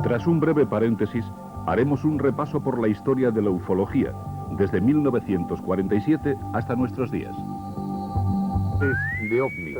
Tras un breve paréntesis, haremos un repaso por la historia de la ufología, desde 1947 hasta nuestros días. De ovnis.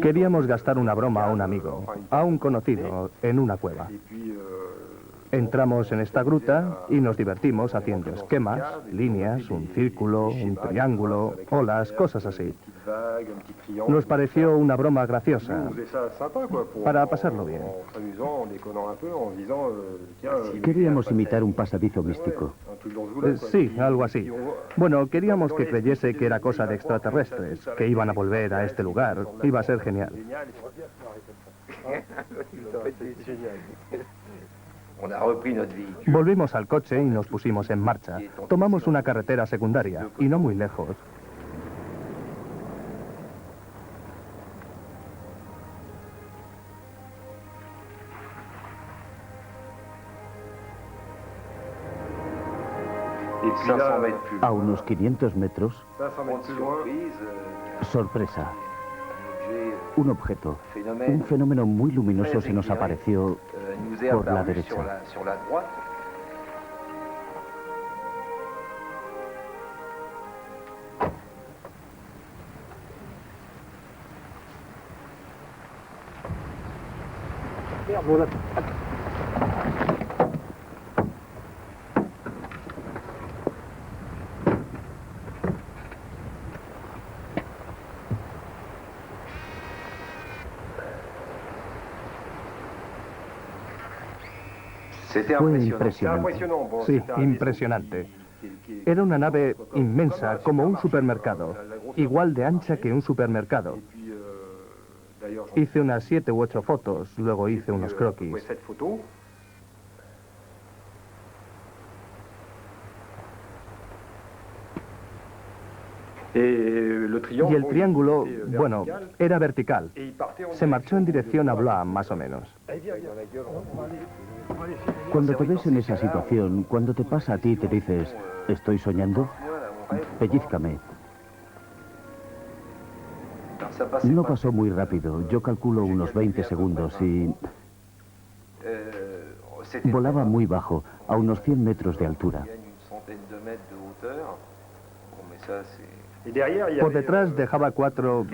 Queríamos gastar una broma a un amigo, a un conocido, en una cueva. Entramos en esta gruta y nos divertimos haciendo esquemas, líneas, un círculo, un triángulo, olas, cosas así. Nos pareció una broma graciosa, para pasarlo bien. Queríamos imitar un pasadizo místico. Sí, algo así. Bueno, queríamos que creyese que era cosa de extraterrestres, que iban a volver a este lugar. Iba a ser genial. Volvimos al coche y nos pusimos en marcha. Tomamos una carretera secundaria, y no muy lejos. A unos 500 metros, sorpresa. Un objeto, un fenómeno muy luminoso se nos apareció por la derecha. Fue impresionante. Sí, impresionante. Era una nave inmensa, como un supermercado, igual de ancha que un supermercado. Hice unas 7 u 8 fotos, luego hice unos croquis. Y el triángulo, bueno, era vertical. Se marchó en dirección a Blois, más o menos. Cuando te ves en esa situación, cuando te pasa a ti, te dices, ¿estoy soñando? Pellízcame. No pasó muy rápido, yo calculo unos 20 segundos y... volaba muy bajo, a unos 100 metros de altura. Por detrás dejaba cuatro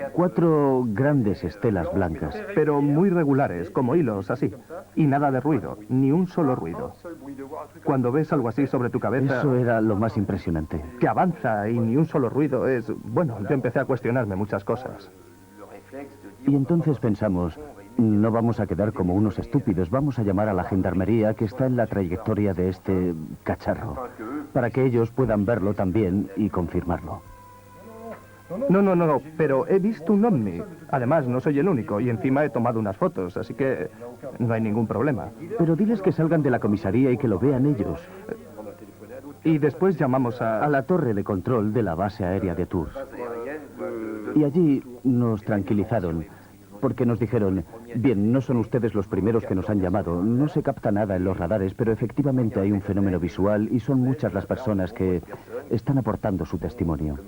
grandes estelas blancas. pero muy regulares, como hilos, así. Y nada de ruido, ni un solo ruido. Cuando ves algo así sobre tu cabeza... Eso era lo más impresionante. Que avanza y ni un solo ruido es... Bueno, yo empecé a cuestionarme muchas cosas. Y entonces pensamos, no vamos a quedar como unos estúpidos, vamos a llamar a la gendarmería que está en la trayectoria de este cacharro, para que ellos puedan verlo también y confirmarlo. No, pero he visto un ovni. Además, no soy el único y encima he tomado unas fotos, así que no hay ningún problema. Pero diles que salgan de la comisaría y que lo vean ellos. Y después llamamos a la torre de control de la base aérea de Tours. Y allí nos tranquilizaron, porque nos dijeron, bien, no son ustedes los primeros que nos han llamado, no se capta nada en los radares, pero efectivamente hay un fenómeno visual y son muchas las personas que están aportando su testimonio.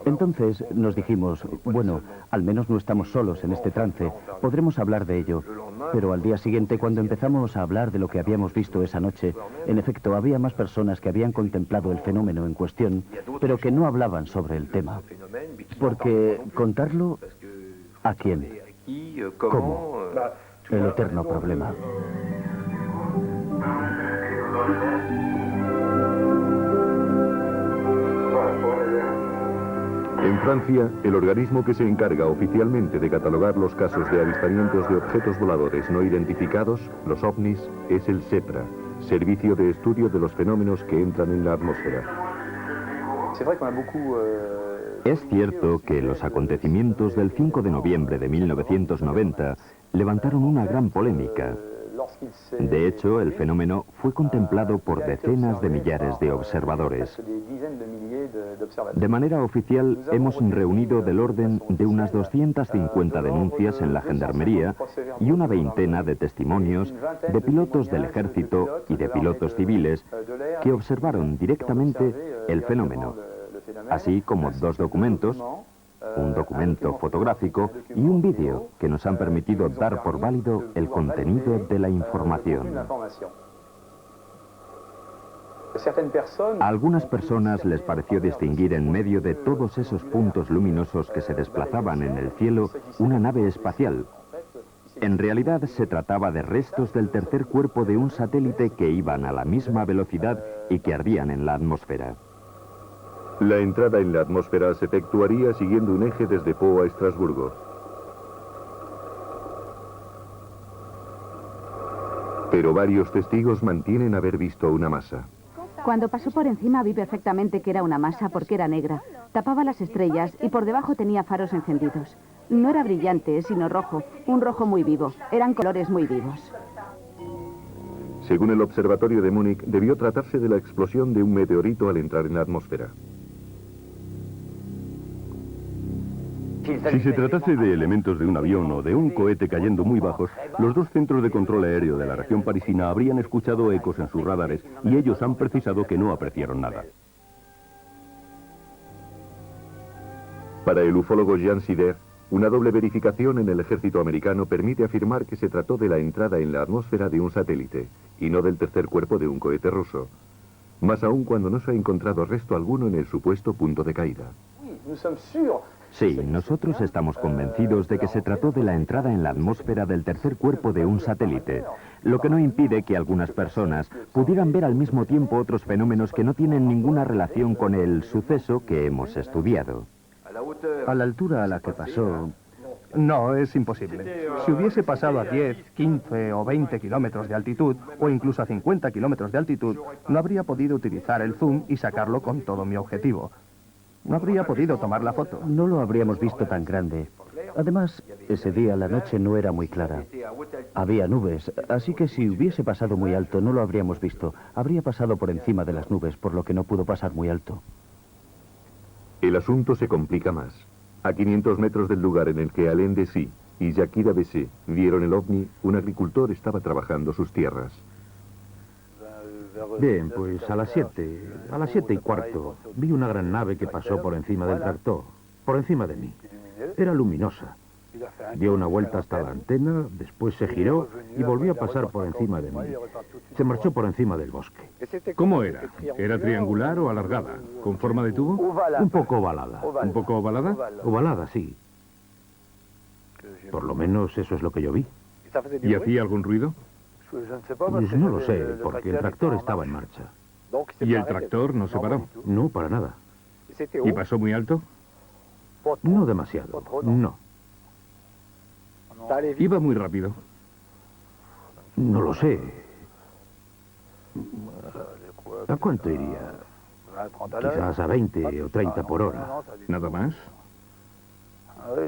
Entonces nos dijimos, bueno, al menos no estamos solos en este trance, podremos hablar de ello. Pero al día siguiente, cuando empezamos a hablar de lo que habíamos visto esa noche, en efecto, había más personas que habían contemplado el fenómeno en cuestión, pero que no hablaban sobre el tema. Porque contarlo, ¿a quién? ¿Cómo? El eterno problema. En Francia, el organismo que se encarga oficialmente de catalogar los casos de avistamientos de objetos voladores no identificados, los ovnis, es el SEPRA, Servicio de Estudio de los Fenómenos que Entran en la Atmósfera. Es cierto que los acontecimientos del 5 de noviembre de 1990 levantaron una gran polémica. De hecho, el fenómeno fue contemplado por decenas de millares de observadores. De manera oficial, hemos reunido del orden de unas 250 denuncias en la Gendarmería y una veintena de testimonios de pilotos del ejército y de pilotos civiles que observaron directamente el fenómeno, así como 2 documentos, un documento fotográfico y un vídeo que nos han permitido dar por válido el contenido de la información. A algunas personas les pareció distinguir en medio de todos esos puntos luminosos que se desplazaban en el cielo una nave espacial. En realidad se trataba de restos del tercer cuerpo de un satélite que iban a la misma velocidad y que ardían en la atmósfera. La entrada en la atmósfera se efectuaría siguiendo un eje desde Pau a Estrasburgo. Pero varios testigos mantienen haber visto una masa. Cuando pasó por encima vi perfectamente que era una masa porque era negra. Tapaba las estrellas y por debajo tenía faros encendidos. No era brillante, sino rojo, un rojo muy vivo. Eran colores muy vivos. Según el observatorio de Múnich, debió tratarse de la explosión de un meteorito al entrar en la atmósfera. Si se tratase de elementos de un avión o de un cohete cayendo muy bajos, los 2 centros de control aéreo de la región parisina habrían escuchado ecos en sus radares y ellos han precisado que no apreciaron nada. Para el ufólogo Jean Sider, una doble verificación en el ejército americano permite afirmar que se trató de la entrada en la atmósfera de un satélite y no del tercer cuerpo de un cohete ruso. Más aún cuando no se ha encontrado resto alguno en el supuesto punto de caída. Sí, nosotros estamos convencidos de que se trató de la entrada en la atmósfera del tercer cuerpo de un satélite, lo que no impide que algunas personas pudieran ver al mismo tiempo otros fenómenos que no tienen ninguna relación con el suceso que hemos estudiado. A la altura a la que pasó, No, es imposible. Si hubiese pasado a 10, 15 o 20 kilómetros de altitud, o incluso a 50 kilómetros de altitud, no habría podido utilizar el zoom y sacarlo con todo mi objetivo. No habría podido tomar la foto. no lo habríamos visto tan grande. Además, ese día la noche no era muy clara. Había nubes, así que si hubiese pasado muy alto no lo habríamos visto. Habría pasado por encima de las nubes, por lo que no pudo pasar muy alto. El asunto se complica más. A 500 metros del lugar en el que Alain Dessy y Jacques Davessé vieron el ovni, un agricultor estaba trabajando sus tierras. Bien, pues a las 7:15, vi una gran nave que pasó por encima del tractor, por encima de mí. Era luminosa. Dio una vuelta hasta la antena, después se giró y volvió a pasar por encima de mí. Se marchó por encima del bosque. ¿Cómo era? ¿Era triangular o alargada? ¿Con forma de tubo? Un poco ovalada. ¿Un poco ovalada? Ovalada, sí. Por lo menos eso es lo que yo vi. ¿Y hacía algún ruido? Pues no lo sé, porque el tractor estaba en marcha. ¿Y el tractor no se paró? No, para nada. ¿Y pasó muy alto? No demasiado, no. Iba muy rápido. No lo sé. ¿A cuánto iría? Quizás a 20 o 30 por hora. ¿Nada más?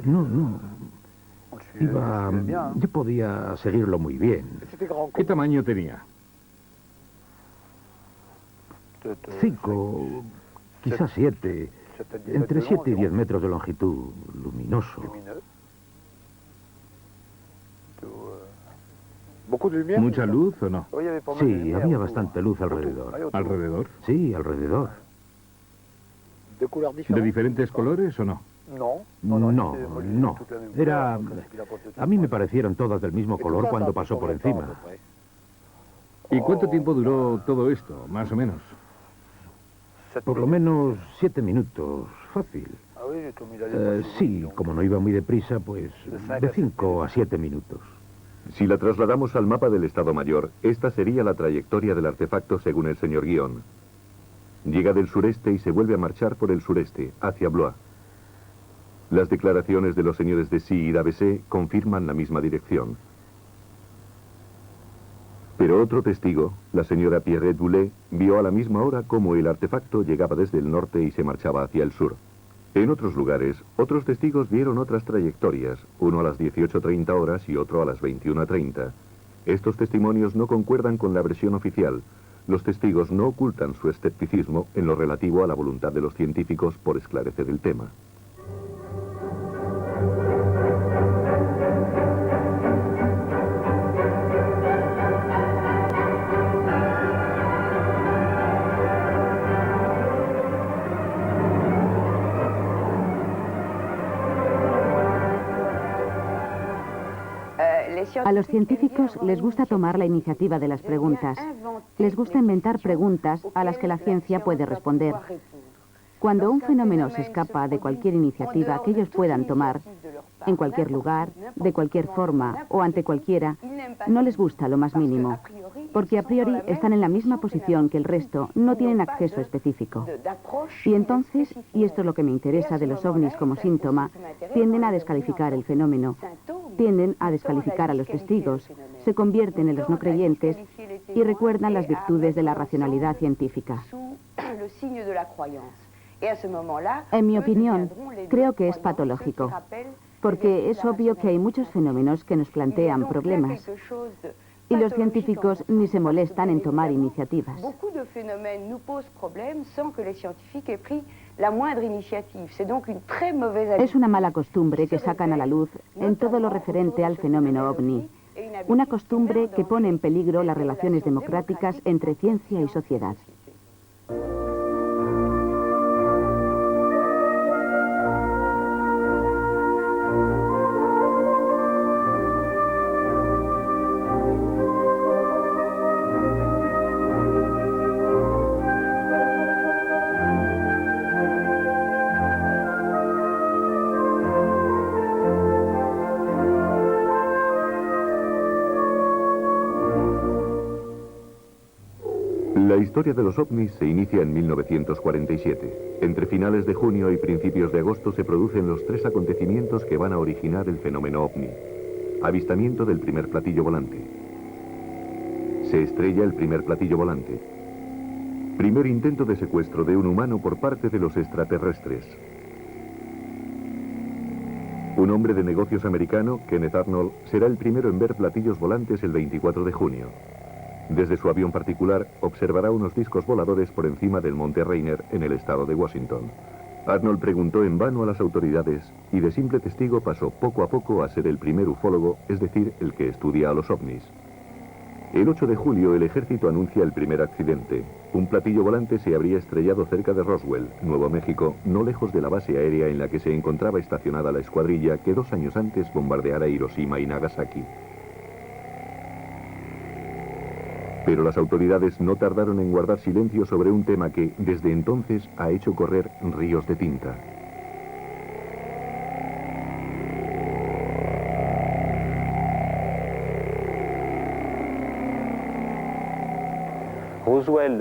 No. Yo podía seguirlo muy bien. ¿Qué tamaño tenía? 5, quizás 7, entre 7 y 10 metros de longitud, luminoso. ¿Mucha luz o no? Sí, había bastante luz alrededor. ¿Alrededor? Sí, alrededor. ¿De diferentes colores o no? No. Era... A mí me parecieron todas del mismo color cuando pasó por encima. ¿Y cuánto tiempo duró todo esto, más o menos? Por lo menos 7 minutos, fácil. Sí, como no iba muy deprisa, pues de 5 a 7 minutos. Si la trasladamos al mapa del Estado Mayor, esta sería la trayectoria del artefacto según el señor Guion. Llega del sureste y se vuelve a marchar por el sureste, hacia Blois. Las declaraciones de los señores de Sí y d'ABC confirman la misma dirección. Pero otro testigo, la señora Pierrette Boulet, vio a la misma hora cómo el artefacto llegaba desde el norte y se marchaba hacia el sur. En otros lugares, otros testigos vieron otras trayectorias, uno a las 18:30 horas y otro a las 21:30. Estos testimonios no concuerdan con la versión oficial. Los testigos no ocultan su escepticismo en lo relativo a la voluntad de los científicos por esclarecer el tema. A los científicos les gusta tomar la iniciativa de las preguntas. Les gusta inventar preguntas a las que la ciencia puede responder. Cuando un fenómeno se escapa de cualquier iniciativa que ellos puedan tomar, en cualquier lugar, de cualquier forma o ante cualquiera, no les gusta lo más mínimo, porque a priori están en la misma posición que el resto, no tienen acceso específico. Y entonces, y esto es lo que me interesa de los ovnis como síntoma, tienden a descalificar el fenómeno, tienden a descalificar a los testigos, se convierten en los no creyentes y recuerdan las virtudes de la racionalidad científica. En mi opinión, creo que es patológico, porque es obvio que hay muchos fenómenos que nos plantean problemas, y los científicos ni se molestan en tomar iniciativas. Es una mala costumbre que sacan a la luz en todo lo referente al fenómeno ovni, una costumbre que pone en peligro las relaciones democráticas entre ciencia y sociedad. La historia de los ovnis se inicia en 1947. Entre finales de junio y principios de agosto se producen los 3 acontecimientos que van a originar el fenómeno ovni. Avistamiento del primer platillo volante. Se estrella el primer platillo volante. Primer intento de secuestro de un humano por parte de los extraterrestres. Un hombre de negocios americano, Kenneth Arnold, será el primero en ver platillos volantes el 24 de junio. Desde su avión particular, observará unos discos voladores por encima del monte Rainier en el estado de Washington. Arnold preguntó en vano a las autoridades y de simple testigo pasó poco a poco a ser el primer ufólogo, es decir, el que estudia a los ovnis. El 8 de julio el ejército anuncia el primer accidente. Un platillo volante se habría estrellado cerca de Roswell, Nuevo México, no lejos de la base aérea en la que se encontraba estacionada la escuadrilla que 2 años antes bombardeara Hiroshima y Nagasaki. Pero las autoridades no tardaron en guardar silencio sobre un tema que, desde entonces, ha hecho correr ríos de tinta.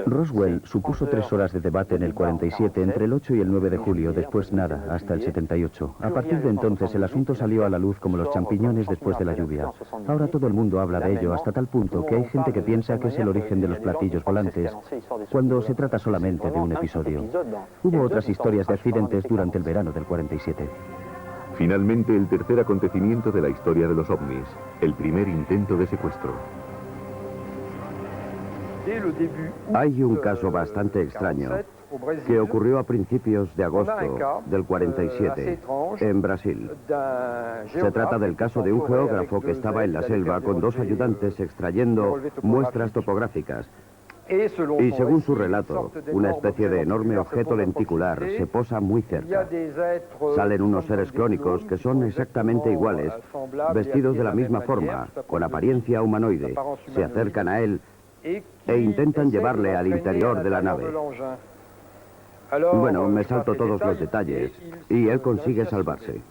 Roswell supuso 3 horas de debate en el 47, entre el 8 y el 9 de julio, después nada, hasta el 78. A partir de entonces el asunto salió a la luz como los champiñones después de la lluvia. Ahora todo el mundo habla de ello hasta tal punto que hay gente que piensa que es el origen de los platillos volantes, cuando se trata solamente de un episodio. Hubo otras historias de accidentes durante el verano del 47. Finalmente, el tercer acontecimiento de la historia de los ovnis, el primer intento de secuestro. Hay un caso bastante extraño que ocurrió a principios de agosto del 47 en Brasil. Se trata del caso de un geógrafo que estaba en la selva con 2 ayudantes extrayendo muestras topográficas. Y según su relato, una especie de enorme objeto lenticular se posa muy cerca. Salen unos seres clónicos que son exactamente iguales, vestidos de la misma forma, con apariencia humanoide. Se acercan a él e intentan llevarle al interior de la nave. Bueno, me salto todos los detalles y él consigue salvarse.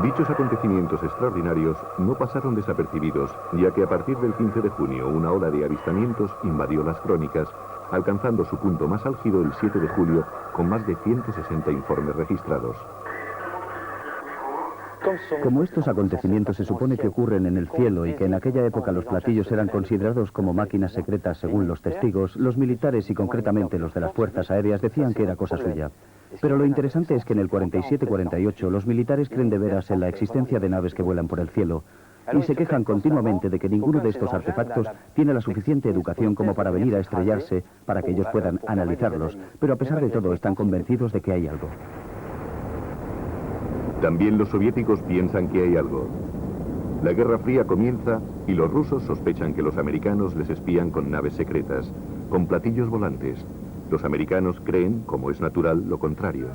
Dichos acontecimientos extraordinarios no pasaron desapercibidos, ya que a partir del 15 de junio una ola de avistamientos invadió las crónicas, alcanzando su punto más álgido el 7 de julio con más de 160 informes registrados. Como estos acontecimientos se supone que ocurren en el cielo y que en aquella época los platillos eran considerados como máquinas secretas según los testigos, los militares y concretamente los de las fuerzas aéreas decían que era cosa suya. Pero lo interesante es que en el 47-48 los militares creen de veras en la existencia de naves que vuelan por el cielo y se quejan continuamente de que ninguno de estos artefactos tiene la suficiente educación como para venir a estrellarse para que ellos puedan analizarlos, pero a pesar de todo están convencidos de que hay algo. También los soviéticos piensan que hay algo. La Guerra Fría comienza y los rusos sospechan que los americanos les espían con naves secretas, con platillos volantes. Los americanos creen, como es natural, lo contrario.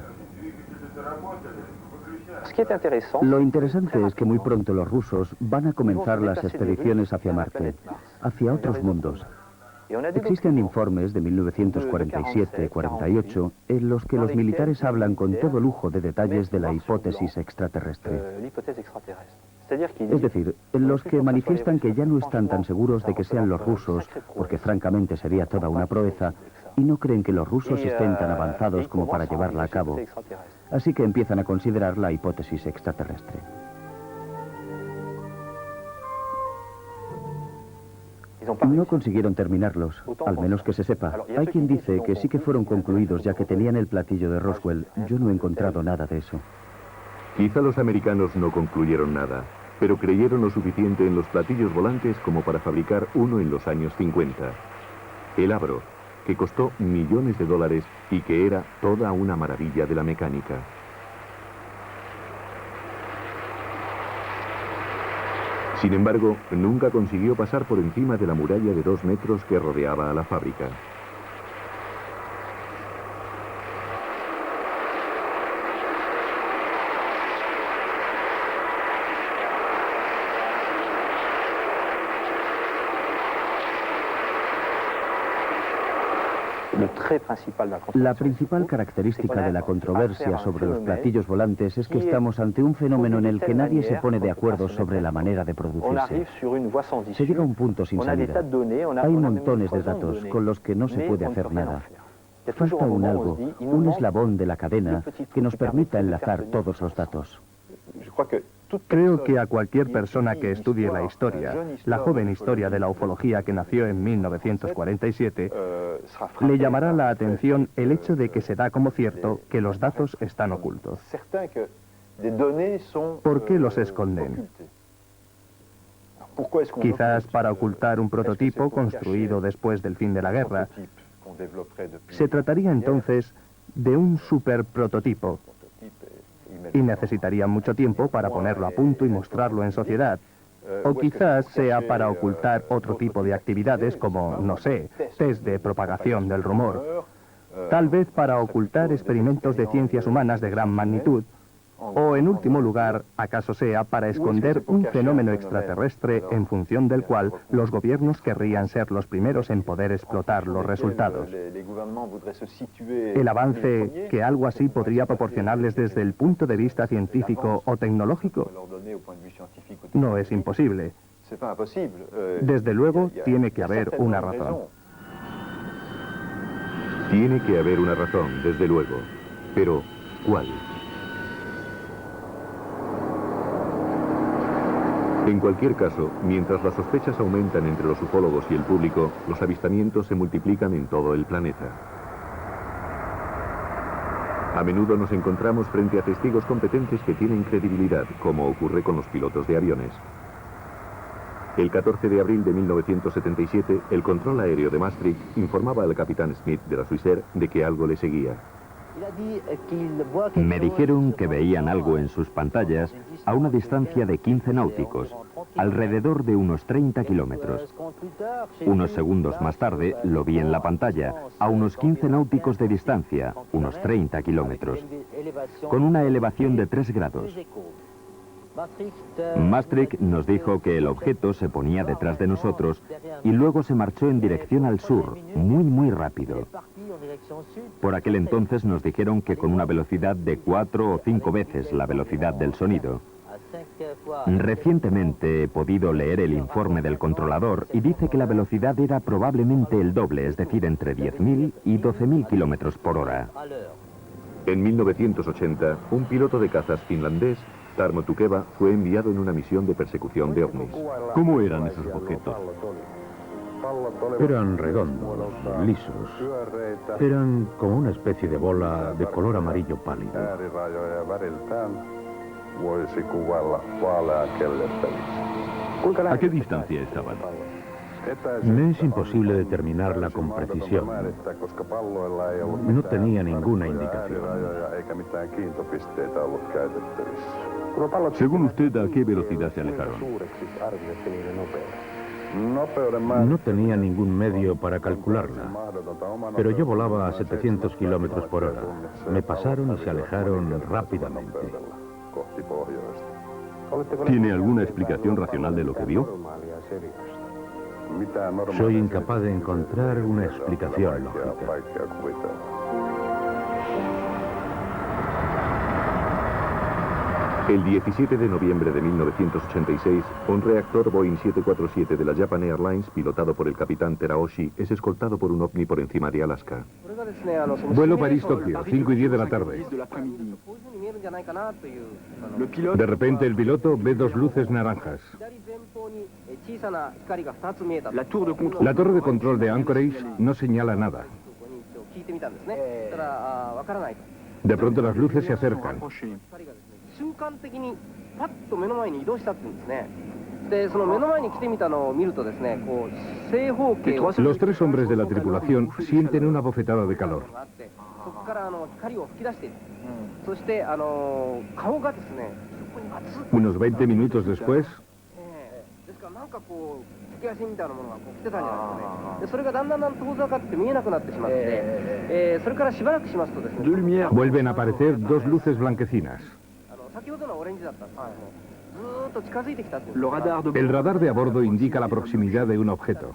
Lo interesante es que muy pronto los rusos van a comenzar las expediciones hacia Marte, hacia otros mundos. Existen informes de 1947-48 en los que los militares hablan con todo lujo de detalles de la hipótesis extraterrestre. Es decir, en los que manifiestan que ya no están tan seguros de que sean los rusos, porque francamente sería toda una proeza, y no creen que los rusos estén tan avanzados como para llevarla a cabo. Así que empiezan a considerar la hipótesis extraterrestre. No consiguieron terminarlos, al menos que se sepa. Hay quien dice que sí que fueron concluidos ya que tenían el platillo de Roswell. Yo no he encontrado nada de eso. Quizá los americanos no concluyeron nada, pero creyeron lo suficiente en los platillos volantes como para fabricar uno en los años 50. El Avro, que costó millones de dólares y que era toda una maravilla de la mecánica. Sin embargo, nunca consiguió pasar por encima de la muralla de 2 metros que rodeaba a la fábrica. La principal característica de la controversia sobre los platillos volantes es que estamos ante un fenómeno en el que nadie se pone de acuerdo sobre la manera de producirse. Se llega a un punto sin salida. Hay montones de datos con los que no se puede hacer nada. Falta un algo, un eslabón de la cadena que nos permita enlazar todos los datos. Creo que a cualquier persona que estudie la historia, la joven historia de la ufología que nació en 1947, le llamará la atención el hecho de que se da como cierto que los datos están ocultos. ¿Por qué los esconden? Quizás para ocultar un prototipo construido después del fin de la guerra. Se trataría entonces de un superprototipo y necesitaría mucho tiempo para ponerlo a punto y mostrarlo en sociedad. O quizás sea para ocultar otro tipo de actividades como, no sé, test de propagación del rumor. Tal vez para ocultar experimentos de ciencias humanas de gran magnitud. O, en último lugar, acaso sea para esconder un fenómeno extraterrestre en función del cual los gobiernos querrían ser los primeros en poder explotar los resultados. El avance que algo así podría proporcionarles desde el punto de vista científico o tecnológico no es imposible. Desde luego, tiene que haber una razón. Tiene que haber una razón, desde luego. Pero, ¿cuál? En cualquier caso, mientras las sospechas aumentan entre los ufólogos y el público, los avistamientos se multiplican en todo el planeta. A menudo nos encontramos frente a testigos competentes que tienen credibilidad, como ocurre con los pilotos de aviones. El 14 de abril de 1977, el control aéreo de Maastricht informaba al capitán Smith de la Swissair de que algo le seguía. Me dijeron que veían algo en sus pantallas a una distancia de 15 náuticos, alrededor de unos 30 kilómetros. Unos segundos más tarde lo vi en la pantalla, a unos 15 náuticos de distancia, unos 30 kilómetros, con una elevación de 3 grados. Maastricht nos dijo que el objeto se ponía detrás de nosotros y luego se marchó en dirección al sur, muy rápido. Por aquel entonces nos dijeron que con una velocidad de 4 o 5 veces la velocidad del sonido. Recientemente he podido leer el informe del controlador y dice que la velocidad era probablemente el doble, es decir, entre 10.000 y 12.000 kilómetros por hora. En 1980, un piloto de cazas finlandés, Tarmo Tukeva, fue enviado en una misión de persecución de ovnis. ¿Cómo eran esos objetos? Eran redondos, lisos. Eran como una especie de bola de color amarillo pálido. ¿A qué distancia estaban? Me es imposible determinarla con precisión. No tenía ninguna indicación. Según usted, ¿a qué velocidad se alejaron? No tenía ningún medio para calcularla, pero yo volaba a 700 kilómetros por hora. Me pasaron y se alejaron rápidamente. ¿Tiene alguna explicación racional de lo que vio? Soy incapaz de encontrar una explicación lógica. El 17 de noviembre de 1986, un reactor Boeing 747 de la Japan Airlines, pilotado por el capitán Teraoshi, es escoltado por un ovni por encima de Alaska. Vuelo París-Tokio, 5 y 10 de la tarde. De repente el piloto ve 2 luces naranjas. La torre de control de Anchorage no señala nada. De pronto las luces se acercan. Los 3 hombres de la tripulación sienten una bofetada de calor. Unos 20 minutos después, vuelven a aparecer 2 luces blanquecinas. El radar de a bordo indica la proximidad de un objeto.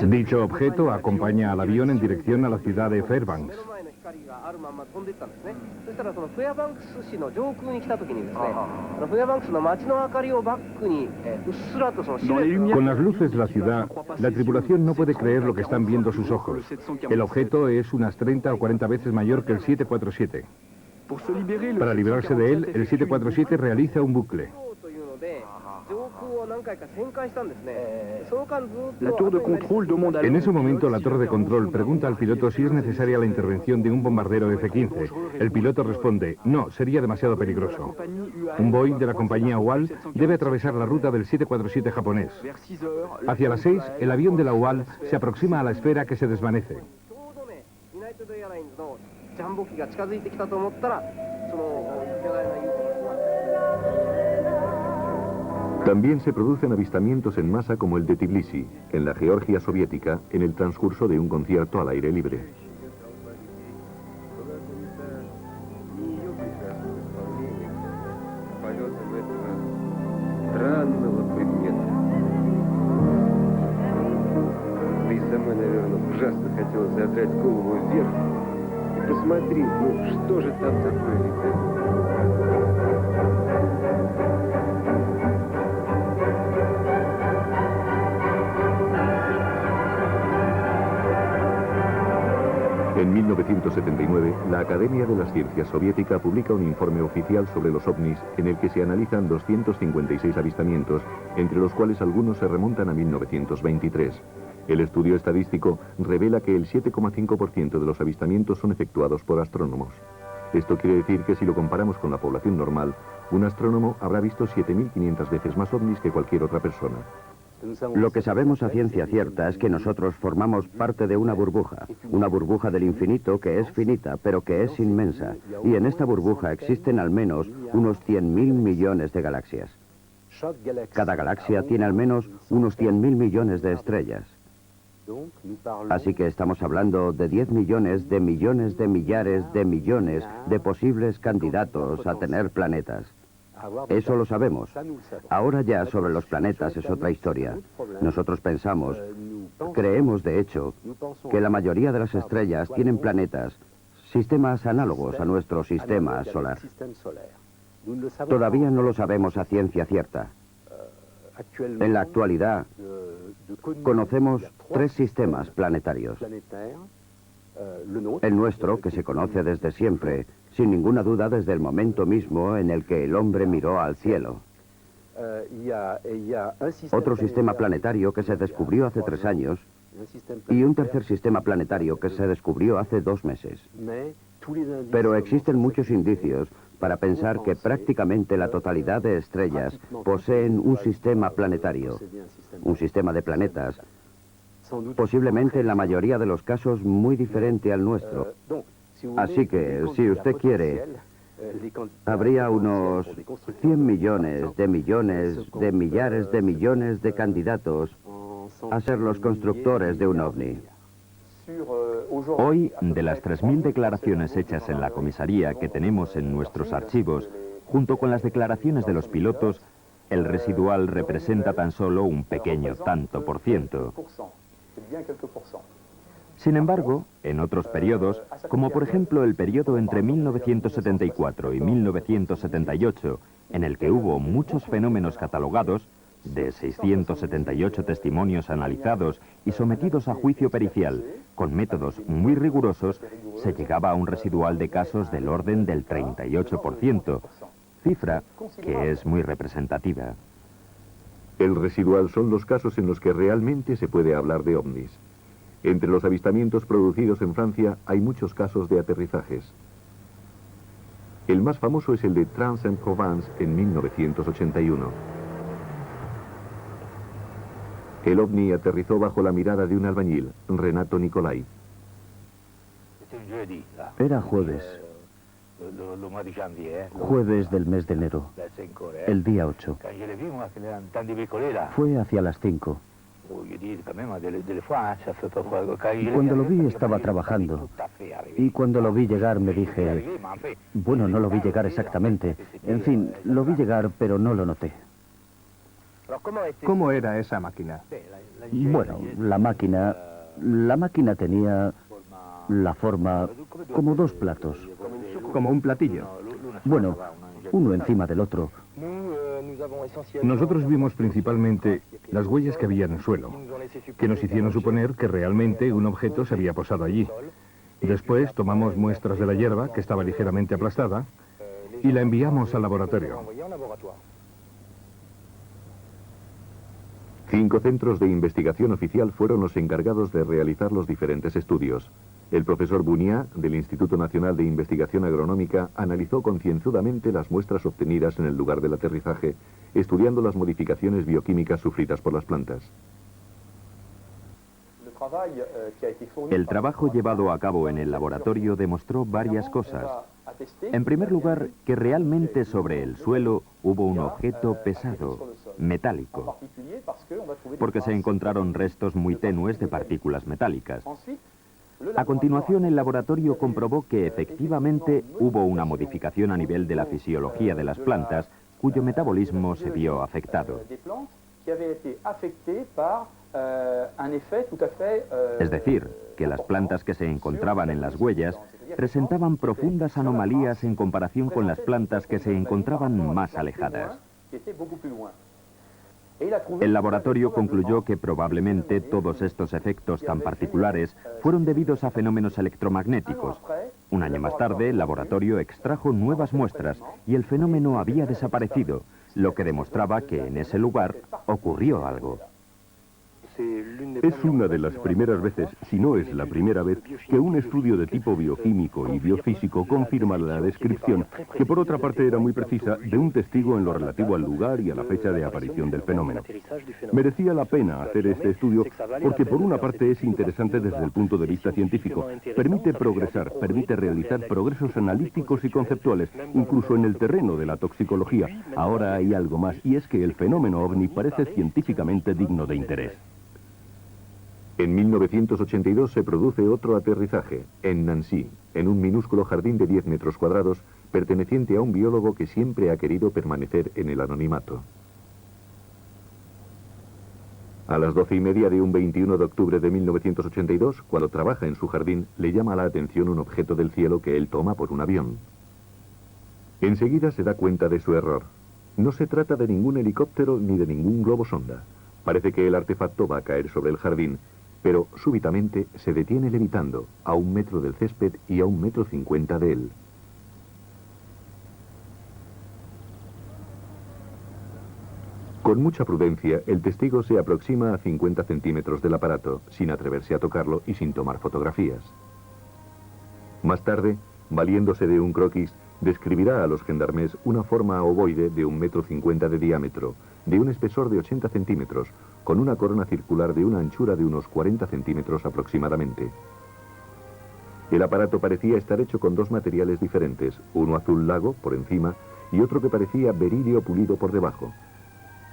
Dicho objeto acompaña al avión en dirección a la ciudad de Fairbanks. Con las luces de la ciudad, la tripulación no puede creer lo que están viendo sus ojos. El objeto es unas 30 o 40 veces mayor que el 747. Para librarse de él, el 747 realiza un bucle. En ese momento, la torre de control pregunta al piloto si es necesaria la intervención de un bombardero F-15. El piloto responde, no, sería demasiado peligroso. Un Boeing de la compañía UAL debe atravesar la ruta del 747 japonés. Hacia las 6, el avión de la UAL se aproxima a la esfera que se desvanece. También se producen avistamientos en masa como el de Tbilisi, en la Georgia soviética, en el transcurso de un concierto al aire libre. En 1979, la Academia de las Ciencias Soviética publica un informe oficial sobre los ovnis en el que se analizan 256 avistamientos, entre los cuales algunos se remontan a 1923. El estudio estadístico revela que el 7,5% de los avistamientos son efectuados por astrónomos. Esto quiere decir que si lo comparamos con la población normal, un astrónomo habrá visto 7.500 veces más ovnis que cualquier otra persona. Lo que sabemos a ciencia cierta es que nosotros formamos parte de una burbuja del infinito que es finita, pero que es inmensa. Y en esta burbuja existen al menos unos 100.000 millones de galaxias. Cada galaxia tiene al menos unos 100.000 millones de estrellas. Así que estamos hablando de 10 millones de millones de millares de millones de posibles candidatos a tener planetas. Eso lo sabemos. Ahora ya sobre los planetas es otra historia. Nosotros creemos de hecho, que la mayoría de las estrellas tienen planetas, sistemas análogos a nuestro sistema solar. Todavía no lo sabemos a ciencia cierta. En la actualidad, conocemos 3 sistemas planetarios. El nuestro, que se conoce desde siempre, sin ninguna duda desde el momento mismo en el que el hombre miró al cielo. Otro sistema planetario que se descubrió hace 3 años y un tercer sistema planetario que se descubrió hace 2 meses. Pero existen muchos indicios para pensar que prácticamente la totalidad de estrellas poseen un sistema planetario, un sistema de planetas, posiblemente en la mayoría de los casos muy diferente al nuestro. Así que, si usted quiere, habría unos 100 millones de millares de millones de candidatos a ser los constructores de un ovni. Hoy, de las 3.000 declaraciones hechas en la comisaría que tenemos en nuestros archivos, junto con las declaraciones de los pilotos, el residual representa tan solo un pequeño tanto por ciento. Sin embargo, en otros periodos, como por ejemplo el periodo entre 1974 y 1978, en el que hubo muchos fenómenos catalogados, de 678 testimonios analizados y sometidos a juicio pericial, con métodos muy rigurosos, se llegaba a un residual de casos del orden del 38%, cifra que es muy representativa. El residual son los casos en los que realmente se puede hablar de ovnis. Entre los avistamientos producidos en Francia hay muchos casos de aterrizajes. El más famoso es el de Trans-en-Provence en 1981. El ovni aterrizó bajo la mirada de un albañil, Renato Nicolai. Era jueves. Jueves del mes de enero, el día 8. Fue hacia las 5. Cuando lo vi estaba trabajando y cuando lo vi llegar me dije, bueno, no lo vi llegar exactamente, en fin, lo vi llegar pero no lo noté. ¿Cómo era esa máquina? Bueno, la máquina tenía la forma como 2 platos. ¿Como un platillo? Bueno, uno encima del otro. Nosotros vimos principalmente las huellas que había en el suelo, que nos hicieron suponer que realmente un objeto se había posado allí. Después tomamos muestras de la hierba, que estaba ligeramente aplastada, y la enviamos al laboratorio. 5 centros de investigación oficial fueron los encargados de realizar los diferentes estudios. El profesor Buniat, del Instituto Nacional de Investigación Agronómica, analizó concienzudamente las muestras obtenidas en el lugar del aterrizaje, estudiando las modificaciones bioquímicas sufridas por las plantas. El trabajo llevado a cabo en el laboratorio demostró varias cosas. En primer lugar, que realmente sobre el suelo hubo un objeto pesado, metálico, porque se encontraron restos muy tenues de partículas metálicas. A continuación, el laboratorio comprobó que efectivamente hubo una modificación a nivel de la fisiología de las plantas, cuyo metabolismo se vio afectado. Es decir, que las plantas que se encontraban en las huellas presentaban profundas anomalías en comparación con las plantas que se encontraban más alejadas. El laboratorio concluyó que probablemente todos estos efectos tan particulares fueron debidos a fenómenos electromagnéticos. Un año más tarde, el laboratorio extrajo nuevas muestras y el fenómeno había desaparecido, lo que demostraba que en ese lugar ocurrió algo. Es una de las primeras veces, si no es la primera vez, que un estudio de tipo bioquímico y biofísico confirma la descripción, que por otra parte era muy precisa, de un testigo en lo relativo al lugar y a la fecha de aparición del fenómeno. Merecía la pena hacer este estudio porque por una parte es interesante desde el punto de vista científico, permite progresar, permite realizar progresos analíticos y conceptuales, incluso en el terreno de la toxicología. Ahora hay algo más, y es que el fenómeno ovni parece científicamente digno de interés. En 1982 se produce otro aterrizaje, en Nancy, en un minúsculo jardín de 10 metros cuadrados, perteneciente a un biólogo que siempre ha querido permanecer en el anonimato. A las 12:30 de un 21 de octubre de 1982, cuando trabaja en su jardín, le llama la atención un objeto del cielo que él toma por un avión. Enseguida se da cuenta de su error. No se trata de ningún helicóptero ni de ningún globo sonda. Parece que el artefacto va a caer sobre el jardín, pero súbitamente se detiene levitando a 1 metro del césped y a 1,50 m de él. Con mucha prudencia, el testigo se aproxima a 50 centímetros del aparato, sin atreverse a tocarlo y sin tomar fotografías. Más tarde, valiéndose de un croquis, describirá a los gendarmes una forma ovoide de 1,50 m de diámetro, de un espesor de 80 centímetros, con una corona circular de una anchura de unos 40 centímetros aproximadamente. El aparato parecía estar hecho con 2 materiales diferentes, uno azul lago por encima y otro que parecía berilio pulido por debajo.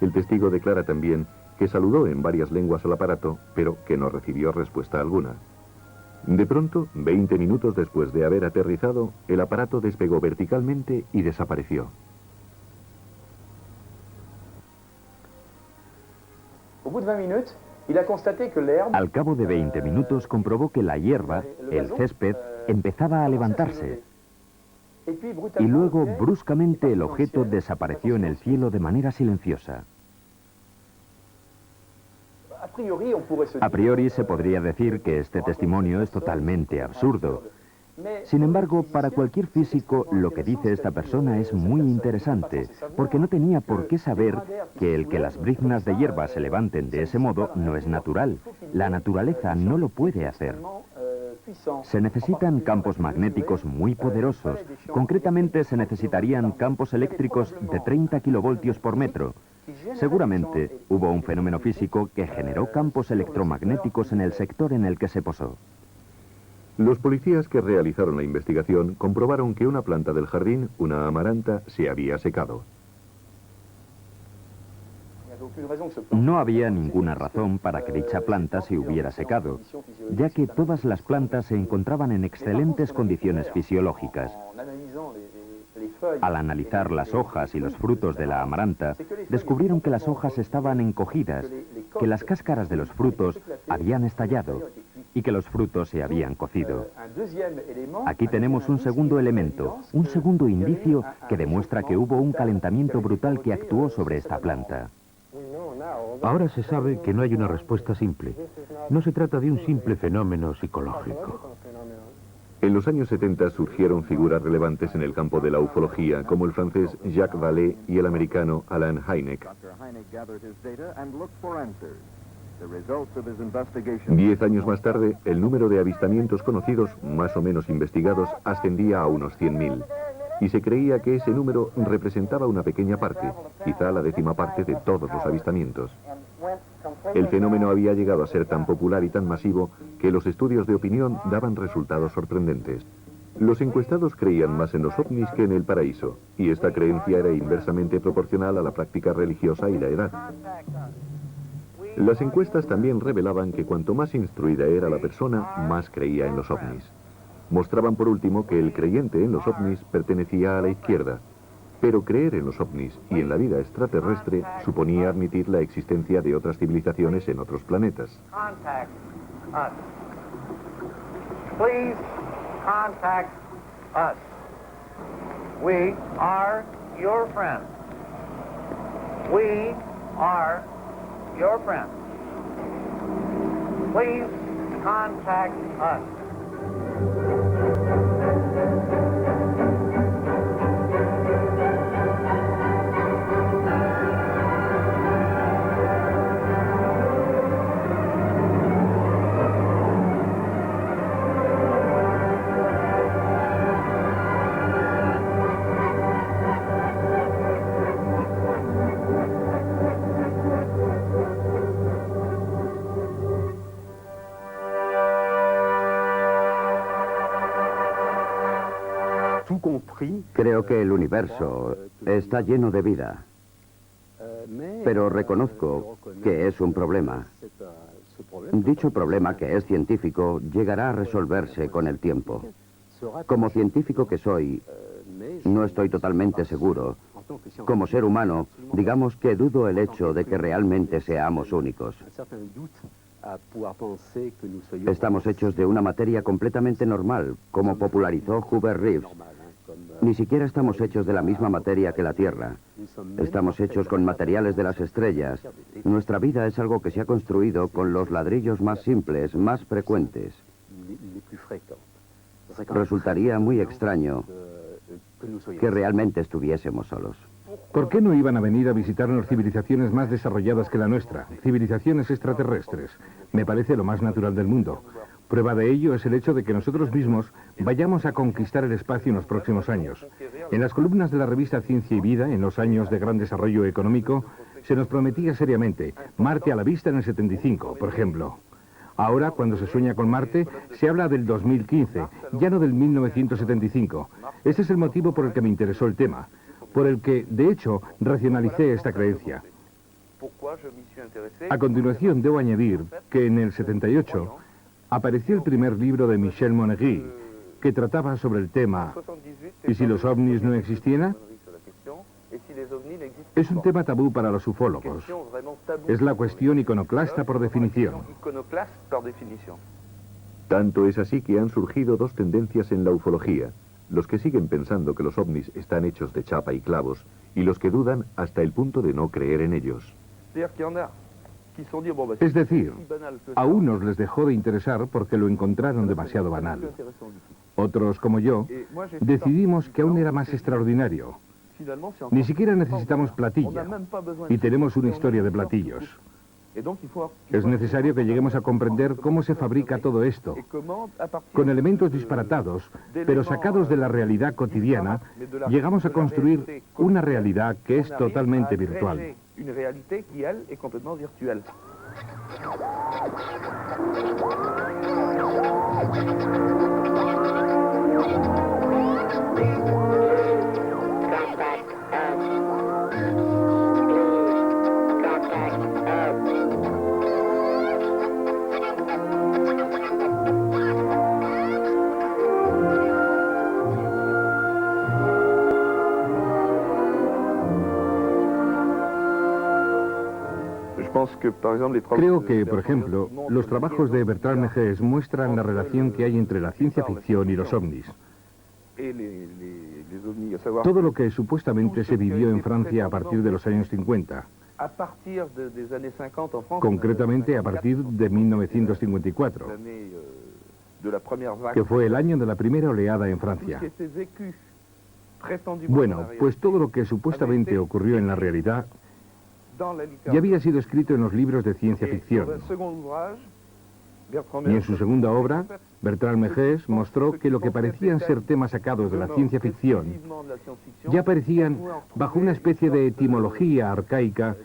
El testigo declara también que saludó en varias lenguas al aparato, pero que no recibió respuesta alguna. De pronto, 20 minutos después de haber aterrizado, el aparato despegó verticalmente y desapareció. Al cabo de 20 minutos comprobó que la hierba, el césped, empezaba a levantarse. Y luego, bruscamente, el objeto desapareció en el cielo de manera silenciosa. A priori se podría decir que este testimonio es totalmente absurdo. Sin embargo, para cualquier físico, lo que dice esta persona es muy interesante, porque no tenía por qué saber que el que las briznas de hierba se levanten de ese modo no es natural. La naturaleza no lo puede hacer. Se necesitan campos magnéticos muy poderosos. Concretamente, se necesitarían campos eléctricos de 30 kilovoltios por metro. Seguramente hubo un fenómeno físico que generó campos electromagnéticos en el sector en el que se posó. Los policías que realizaron la investigación comprobaron que una planta del jardín, una amaranta, se había secado. No había ninguna razón para que dicha planta se hubiera secado, ya que todas las plantas se encontraban en excelentes condiciones fisiológicas. Al analizar las hojas y los frutos de la amaranta, descubrieron que las hojas estaban encogidas, que las cáscaras de los frutos habían estallado y que los frutos se habían cocido. Aquí tenemos un segundo elemento, un segundo indicio que demuestra que hubo un calentamiento brutal que actuó sobre esta planta. Ahora se sabe que no hay una respuesta simple. No se trata de un simple fenómeno psicológico. En los años 70 surgieron figuras relevantes en el campo de la ufología, como el francés Jacques Vallée y el americano Alan Hynek. 10 años más tarde, el número de avistamientos conocidos, más o menos investigados, ascendía a unos 100.000. Y se creía que ese número representaba una pequeña parte, quizá la 10ª parte de todos los avistamientos. El fenómeno había llegado a ser tan popular y tan masivo que los estudios de opinión daban resultados sorprendentes. Los encuestados creían más en los ovnis que en el paraíso, y esta creencia era inversamente proporcional a la práctica religiosa y la edad. Las encuestas también revelaban que cuanto más instruida era la persona, más creía en los ovnis. Mostraban por último que el creyente en los ovnis pertenecía a la izquierda, pero creer en los ovnis y en la vida extraterrestre suponía admitir la existencia de otras civilizaciones en otros planetas. Please contact us. We are your friends. We are your friends. Please contact us. Creo que el universo está lleno de vida, pero reconozco que es un problema. Dicho problema, que es científico, llegará a resolverse con el tiempo. Como científico que soy, no estoy totalmente seguro. Como ser humano, digamos que dudo el hecho de que realmente seamos únicos. Estamos hechos de una materia completamente normal, como popularizó Hubert Reeves. Ni siquiera estamos hechos de la misma materia que la Tierra. Estamos hechos con materiales de las estrellas. Nuestra vida es algo que se ha construido con los ladrillos más simples, más frecuentes. Resultaría muy extraño que realmente estuviésemos solos. ¿Por qué no iban a venir a visitarnos civilizaciones más desarrolladas que la nuestra? Civilizaciones extraterrestres. Me parece lo más natural del mundo. Prueba de ello es el hecho de que nosotros mismos vayamos a conquistar el espacio en los próximos años. En las columnas de la revista Ciencia y Vida, en los años de gran desarrollo económico, se nos prometía seriamente Marte a la vista en el 75, por ejemplo. Ahora, cuando se sueña con Marte, se habla del 2015, ya no del 1975. Ese es el motivo por el que me interesó el tema, por el que, de hecho, racionalicé esta creencia. A continuación, debo añadir que en el 78 apareció el primer libro de Michel Monneguy, que trataba sobre el tema ¿y si los ovnis no existieran? Es un tema tabú para los ufólogos. Es la cuestión iconoclasta por definición. Tanto es así que han surgido dos tendencias en la ufología. Los que siguen pensando que los ovnis están hechos de chapa y clavos, y los que dudan hasta el punto de no creer en ellos. Es decir, a unos les dejó de interesar porque lo encontraron demasiado banal. Otros, como yo, decidimos que aún era más extraordinario. Ni siquiera necesitamos platilla, y tenemos una historia de platillos. Es necesario que lleguemos a comprender cómo se fabrica todo esto, con elementos disparatados, pero sacados de la realidad cotidiana, llegamos a construir una realidad que es totalmente virtual. Creo que, por ejemplo, los trabajos de Bertrand Meges muestran la relación que hay entre la ciencia ficción y los ovnis. Todo lo que supuestamente se vivió en Francia a partir de los años 50, concretamente a partir de 1954, que fue el año de la primera oleada en Francia. Bueno, pues todo lo que supuestamente ocurrió en la realidad ya había sido escrito en los libros de ciencia ficción. Y en su segunda obra, Bertrand Meges mostró que lo que parecían ser temas sacados de la ciencia ficción ya aparecían bajo una especie de etimología arcaica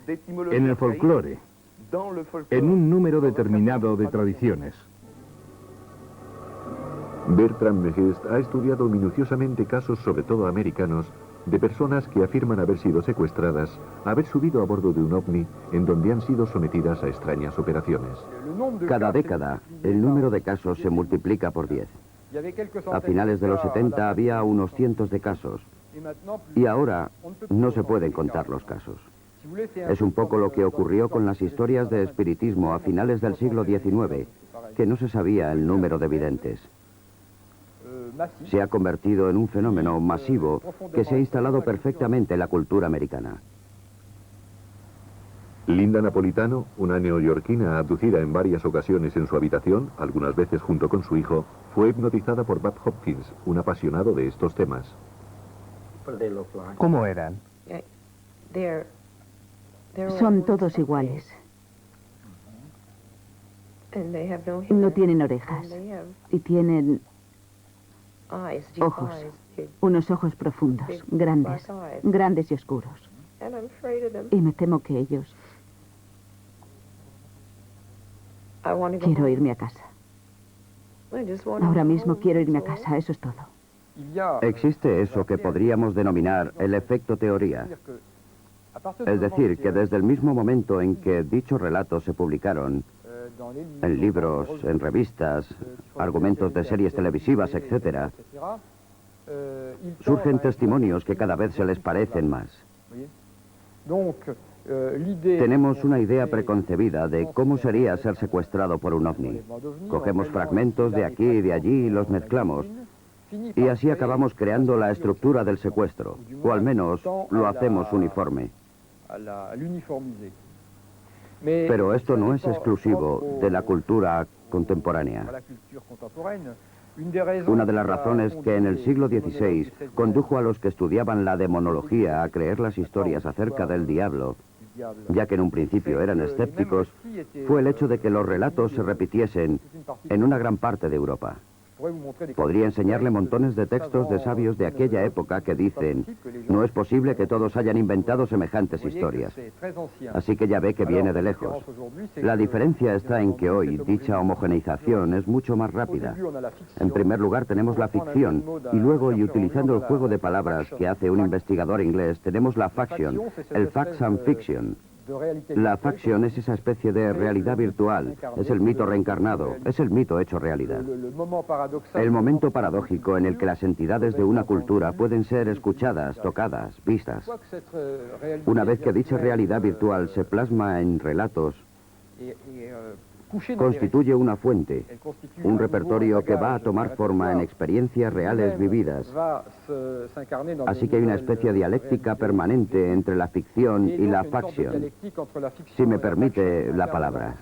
en el folclore, en un número determinado de tradiciones. Bertrand Meges ha estudiado minuciosamente casos, sobre todo americanos, de personas que afirman haber sido secuestradas, haber subido a bordo de un ovni en donde han sido sometidas a extrañas operaciones. Cada década, el número de casos se multiplica por 10. A finales de los 70 había unos cientos de casos, y ahora no se pueden contar los casos. Es un poco lo que ocurrió con las historias de espiritismo a finales del siglo XIX, que no se sabía el número de videntes. Se ha convertido en un fenómeno masivo que se ha instalado perfectamente en la cultura americana. Linda Napolitano, una neoyorquina abducida en varias ocasiones en su habitación, algunas veces junto con su hijo, fue hipnotizada por Bob Hopkins, un apasionado de estos temas. ¿Cómo eran? Son todos iguales. No tienen orejas. Y tienen ojos. Unos ojos profundos, grandes, grandes y oscuros. Y me temo que ellos... Quiero irme a casa. Ahora mismo quiero irme a casa, eso es todo. Existe eso que podríamos denominar el efecto teoría. Es decir, que desde el mismo momento en que dichos relatos se publicaron, en libros, en revistas, argumentos de series televisivas, etc., surgen testimonios que cada vez se les parecen más. Tenemos una idea preconcebida de cómo sería ser secuestrado por un ovni. Cogemos fragmentos de aquí y de allí y los mezclamos. Y así acabamos creando la estructura del secuestro, o al menos lo hacemos uniforme. Pero esto no es exclusivo de la cultura contemporánea. Una de las razones que en el siglo XVI condujo a los que estudiaban la demonología a creer las historias acerca del diablo, ya que en un principio eran escépticos, fue el hecho de que los relatos se repitiesen en una gran parte de Europa. Podría enseñarle montones de textos de sabios de aquella época que dicen: no es posible que todos hayan inventado semejantes historias. Así que ya ve que viene de lejos. La diferencia está en que hoy dicha homogeneización es mucho más rápida. En primer lugar tenemos la ficción y luego, y utilizando el juego de palabras que hace un investigador inglés, tenemos la faction, el facts and fiction. La faction es esa especie de realidad virtual, es el mito reencarnado, es el mito hecho realidad. El momento paradójico en el que las entidades de una cultura pueden ser escuchadas, tocadas, vistas. Una vez que dicha realidad virtual se plasma en relatos, constituye una fuente, un repertorio que va a tomar forma en experiencias reales vividas. Así que hay una especie de dialéctica permanente entre la ficción y la faction, si me permite la palabra.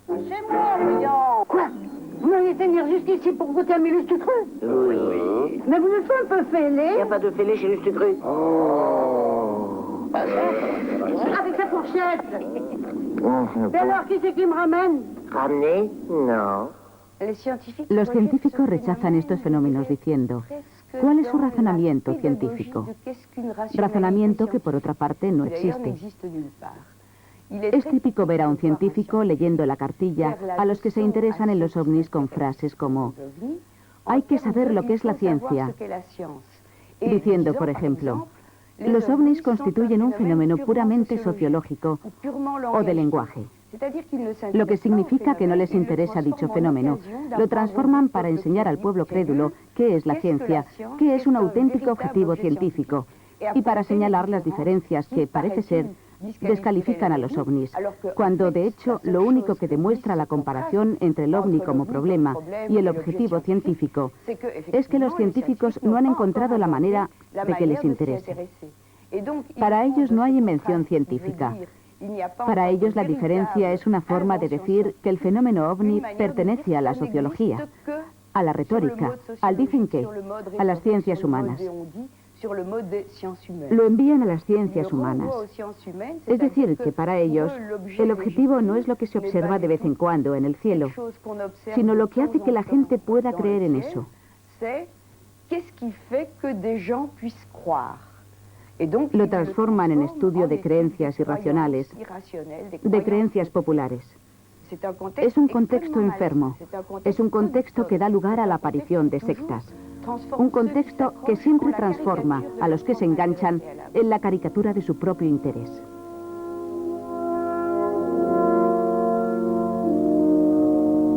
Quoi? Vous m'avez fait venir jusqu'ici pour goûter à mes lustucreux? Oui. Mais vous ne faites un peu fêlé? Il n'y a pas de fêlé chez lustucreux. Oh. Avec sa fourchette. Et alors, qui c'est qui me ramène? ¿Ramener? No. Los científicos rechazan estos fenómenos diciendo: ¿cuál es su razonamiento científico? Razonamiento que, por otra parte, no existe. Es típico ver a un científico leyendo la cartilla a los que se interesan en los ovnis con frases como: hay que saber lo que es la ciencia, diciendo, por ejemplo, los ovnis constituyen un fenómeno puramente sociológico o de lenguaje. Lo que significa que no les interesa dicho fenómeno. Lo transforman para enseñar al pueblo crédulo qué es la ciencia, qué es un auténtico objetivo científico, y para señalar las diferencias que, parece ser, descalifican a los ovnis, cuando de hecho lo único que demuestra la comparación entre el ovni como problema y el objetivo científico es que los científicos no han encontrado la manera de que les interese. Para ellos no hay invención científica. Para ellos la diferencia es una forma de decir que el fenómeno ovni pertenece a la sociología, a la retórica, al dicen qué, a las ciencias humanas. Lo envían a las ciencias humanas. Es decir, que para ellos el objetivo no es lo que se observa de vez en cuando en el cielo, sino lo que hace que la gente pueda creer en eso. Lo transforman en estudio de creencias irracionales, de creencias populares. Es un contexto enfermo, es un contexto que da lugar a la aparición de sectas. Un contexto que siempre transforma a los que se enganchan en la caricatura de su propio interés.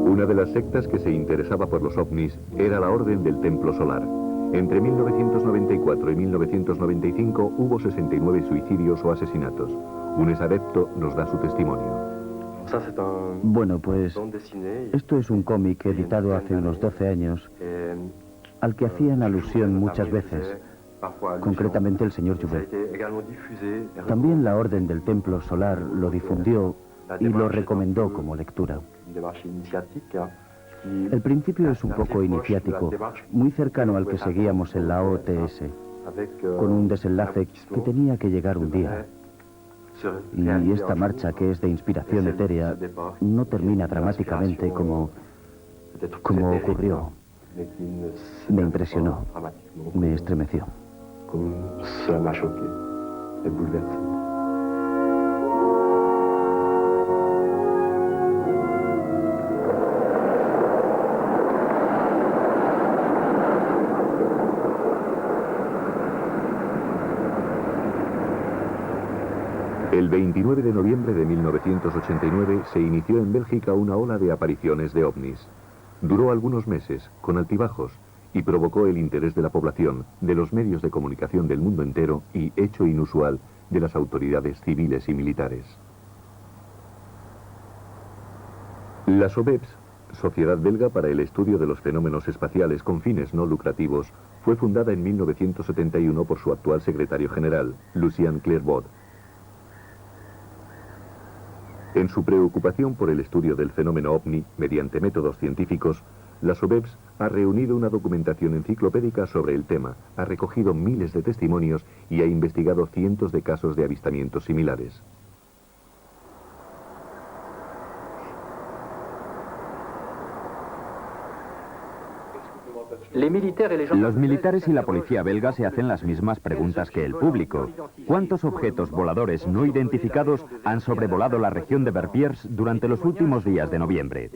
Una de las sectas que se interesaba por los ovnis era la Orden del Templo Solar. Entre 1994 y 1995 hubo 69 suicidios o asesinatos. Un exadepto nos da su testimonio. Bueno, pues esto es un cómic editado hace unos 12 años al que hacían alusión muchas veces, concretamente el señor Jouvet. También la Orden del Templo Solar lo difundió y lo recomendó como lectura. El principio es un poco iniciático, muy cercano al que seguíamos en la OTS, con un desenlace que tenía que llegar un día. Y esta marcha, que es de inspiración etérea, no termina dramáticamente como ocurrió. Me impresionó, me estremeció. El 29 de noviembre de 1989 se inició en Bélgica una ola de apariciones de ovnis. Duró algunos meses, con altibajos, y provocó el interés de la población, de los medios de comunicación del mundo entero y, hecho inusual, de las autoridades civiles y militares. La SOBEPS, Sociedad Belga para el Estudio de los Fenómenos Espaciales con fines no lucrativos, fue fundada en 1971 por su actual secretario general, Lucien Clairvaux. En su preocupación por el estudio del fenómeno ovni mediante métodos científicos, la SOBEPS ha reunido una documentación enciclopédica sobre el tema, ha recogido miles de testimonios y ha investigado cientos de casos de avistamientos similares. Los militares y la policía belga se hacen las mismas preguntas que el público. ¿Cuántos objetos voladores no identificados han sobrevolado la región de Verviers durante los últimos días de noviembre?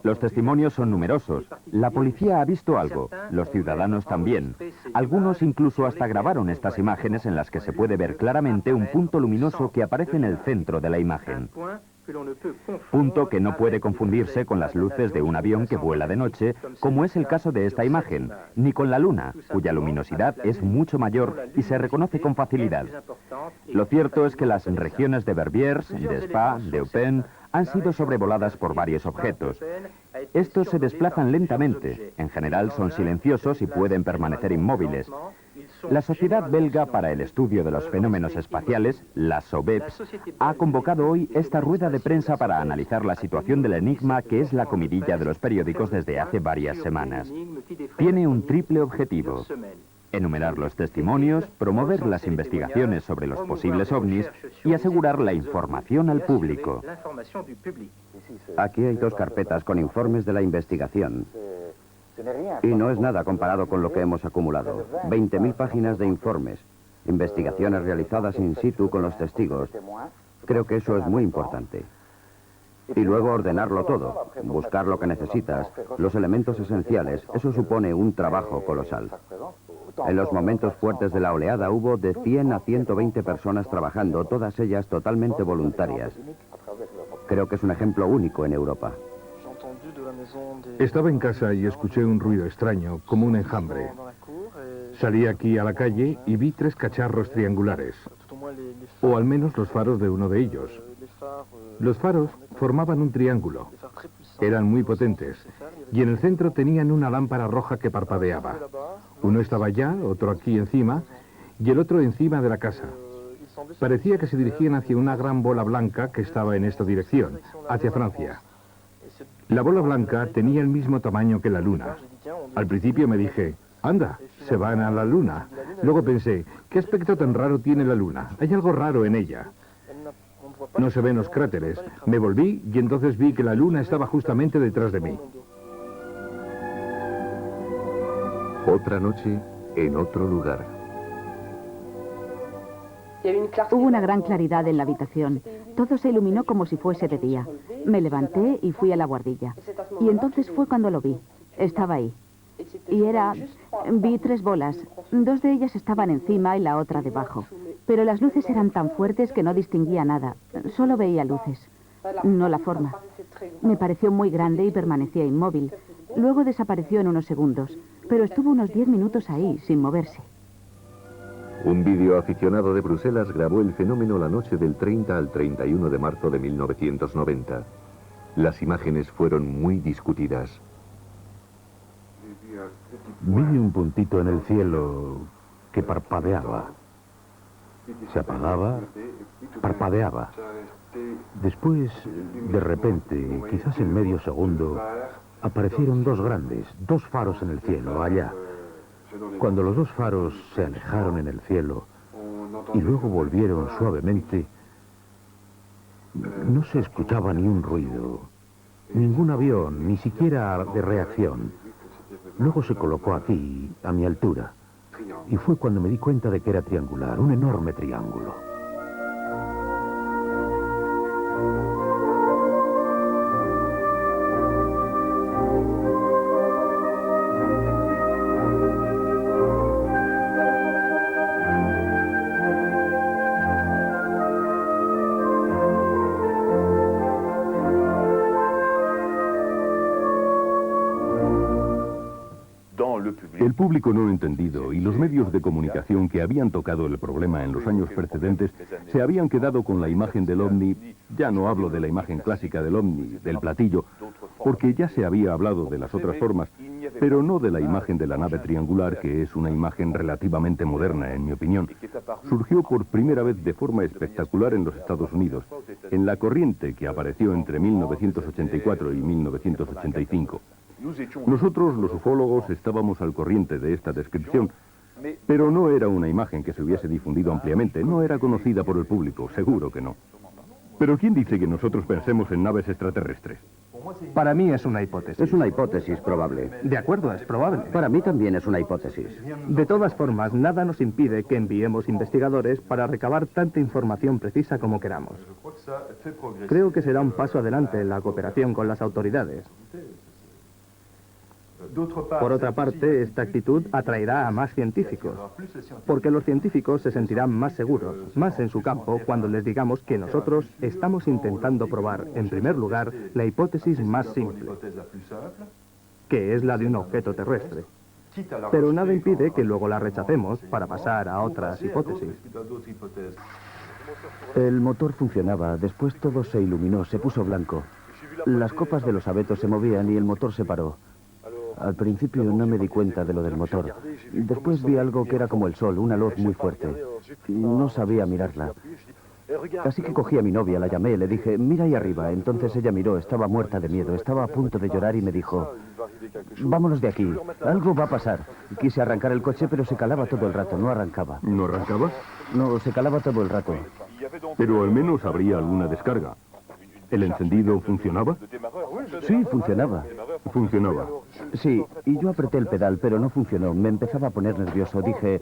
Los testimonios son numerosos. La policía ha visto algo, los ciudadanos también. Algunos incluso hasta grabaron estas imágenes en las que se puede ver claramente un punto luminoso que aparece en el centro de la imagen. Punto que no puede confundirse con las luces de un avión que vuela de noche, como es el caso de esta imagen, ni con la luna, cuya luminosidad es mucho mayor y se reconoce con facilidad. Lo cierto es que las regiones de Verviers, de Spa, de Eupen, han sido sobrevoladas por varios objetos. Estos se desplazan lentamente, en general son silenciosos y pueden permanecer inmóviles. La Sociedad Belga para el Estudio de los Fenómenos Espaciales, la SOBEPS, ha convocado hoy esta rueda de prensa para analizar la situación del enigma que es la comidilla de los periódicos desde hace varias semanas. Tiene un triple objetivo: enumerar los testimonios, promover las investigaciones sobre los posibles ovnis y asegurar la información al público. Aquí hay 2 carpetas con informes de la investigación. Y no es nada comparado con lo que hemos acumulado. 20.000 páginas de informes, investigaciones realizadas in situ con los testigos. Creo que eso es muy importante. Y luego ordenarlo todo, buscar lo que necesitas, los elementos esenciales. Eso supone un trabajo colosal. En los momentos fuertes de la oleada hubo de 100 a 120 personas trabajando, todas ellas totalmente voluntarias. Creo que es un ejemplo único en Europa. Estaba en casa y escuché un ruido extraño, como un enjambre. Salí aquí a la calle y vi 3 cacharros triangulares, o al menos los faros de uno de ellos. Los faros formaban un triángulo, eran muy potentes, y en el centro tenían una lámpara roja que parpadeaba. Uno estaba allá, otro aquí encima, y el otro encima de la casa. Parecía que se dirigían hacia una gran bola blanca que estaba en esta dirección, hacia Francia. La bola blanca tenía el mismo tamaño que la luna. Al principio me dije, anda, se van a la luna. Luego pensé, ¿qué aspecto tan raro tiene la luna? Hay algo raro en ella. No se ven los cráteres. Me volví y entonces vi que la luna estaba justamente detrás de mí. Otra noche, en otro lugar. Hubo una gran claridad en la habitación. Todo se iluminó como si fuese de día. Me levanté y fui a la guardilla. Y entonces fue cuando lo vi. Estaba ahí. Y vi 3 bolas. 2 de ellas estaban encima y la otra debajo. Pero las luces eran tan fuertes que no distinguía nada. Solo veía luces, no la forma. Me pareció muy grande y permanecía inmóvil. Luego desapareció en unos segundos, pero estuvo unos 10 minutos ahí, sin moverse. Un videoaficionado de Bruselas grabó el fenómeno la noche del 30 al 31 de marzo de 1990. Las imágenes fueron muy discutidas. Vi un puntito en el cielo que parpadeaba. Se apagaba, parpadeaba. Después, de repente, quizás en medio segundo, aparecieron 2 grandes, 2 faros en el cielo, allá. Cuando los 2 faros se alejaron en el cielo y luego volvieron suavemente, no se escuchaba ni un ruido, ningún avión, ni siquiera de reacción. Luego se colocó aquí, a mi altura, y fue cuando me di cuenta de que era triangular, un enorme triángulo. El público no entendido y los medios de comunicación que habían tocado el problema en los años precedentes se habían quedado con la imagen del ovni. Ya no hablo de la imagen clásica del ovni, del platillo, porque ya se había hablado de las otras formas, pero no de la imagen de la nave triangular, que es una imagen relativamente moderna, en mi opinión. Surgió por primera vez de forma espectacular en los Estados Unidos, en la corriente que apareció entre 1984 y 1985. Nosotros, los ufólogos, estábamos al corriente de esta descripción, pero no era una imagen que se hubiese difundido ampliamente, no era conocida por el público, seguro que no. Pero ¿quién dice que nosotros pensemos en naves extraterrestres? Para mí es una hipótesis. Es una hipótesis probable. De acuerdo, es probable. Para mí también es una hipótesis. De todas formas, nada nos impide que enviemos investigadores para recabar tanta información precisa como queramos. Creo que será un paso adelante en la cooperación con las autoridades. Por otra parte, esta actitud atraerá a más científicos, porque los científicos se sentirán más seguros, más en su campo, cuando les digamos que nosotros estamos intentando probar, en primer lugar, la hipótesis más simple, que es la de un objeto terrestre. Pero nada impide que luego la rechacemos para pasar a otras hipótesis. El motor funcionaba, después todo se iluminó, se puso blanco. Las copas de los abetos se movían y el motor se paró. Al principio no me di cuenta de lo del motor. Después vi algo que era como el sol, una luz muy fuerte. No sabía mirarla. Así que cogí a mi novia, la llamé, le dije, mira ahí arriba. Entonces ella miró, estaba muerta de miedo, estaba a punto de llorar y me dijo, vámonos de aquí, algo va a pasar. Quise arrancar el coche, pero se calaba todo el rato, no arrancaba. ¿No arrancaba? No, se calaba todo el rato. Pero al menos habría alguna descarga. ¿El encendido funcionaba? Sí, funcionaba. Funcionaba. Sí, y yo apreté el pedal, pero no funcionó. Me empezaba a poner nervioso. Dije,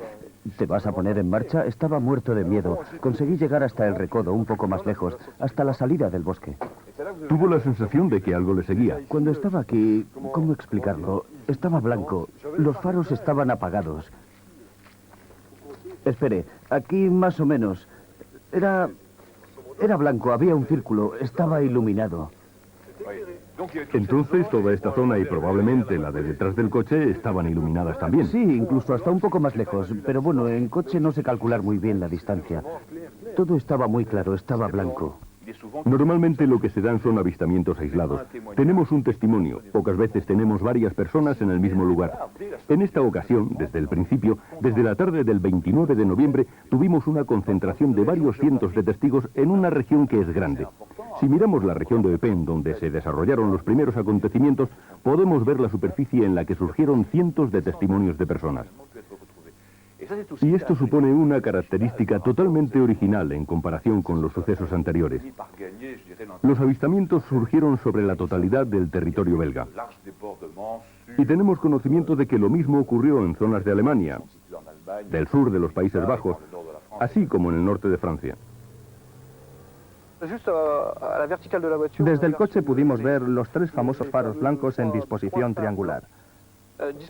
¿te vas a poner en marcha? Estaba muerto de miedo. Conseguí llegar hasta el recodo, un poco más lejos, hasta la salida del bosque. Tuvo la sensación de que algo le seguía. Cuando estaba aquí, ¿cómo explicarlo? Estaba blanco. Los faros estaban apagados. Espere, aquí más o menos. Era blanco, había un círculo, estaba iluminado. Entonces toda esta zona y probablemente la de detrás del coche estaban iluminadas también. Sí, incluso hasta un poco más lejos, pero bueno, en coche no sé calcular muy bien la distancia. Todo estaba muy claro, estaba blanco. Normalmente lo que se dan son avistamientos aislados. Tenemos un testimonio, pocas veces tenemos varias personas en el mismo lugar. En esta ocasión, desde el principio, desde la tarde del 29 de noviembre, tuvimos una concentración de varios cientos de testigos en una región que es grande. Si miramos la región de Eupen, donde se desarrollaron los primeros acontecimientos, podemos ver la superficie en la que surgieron cientos de testimonios de personas. Y esto supone una característica totalmente original en comparación con los sucesos anteriores. Los avistamientos surgieron sobre la totalidad del territorio belga. Y tenemos conocimiento de que lo mismo ocurrió en zonas de Alemania, del sur de los Países Bajos, así como en el norte de Francia. Desde el coche pudimos ver los 3 famosos faros blancos en disposición triangular.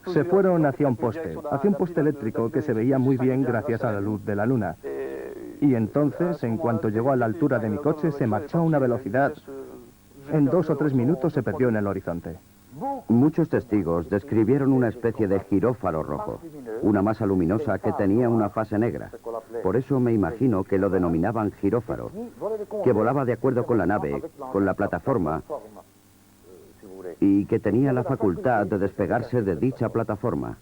Se fueron hacia un poste eléctrico que se veía muy bien gracias a la luz de la luna. Y entonces, en cuanto llegó a la altura de mi coche, se marchó a una velocidad. En 2 o 3 minutos se perdió en el horizonte. Muchos testigos describieron una especie de girófaro rojo, una masa luminosa que tenía una fase negra. Por eso me imagino que lo denominaban girófaro, que volaba de acuerdo con la nave, con la plataforma, y que tenía la facultad de despegarse de dicha plataforma.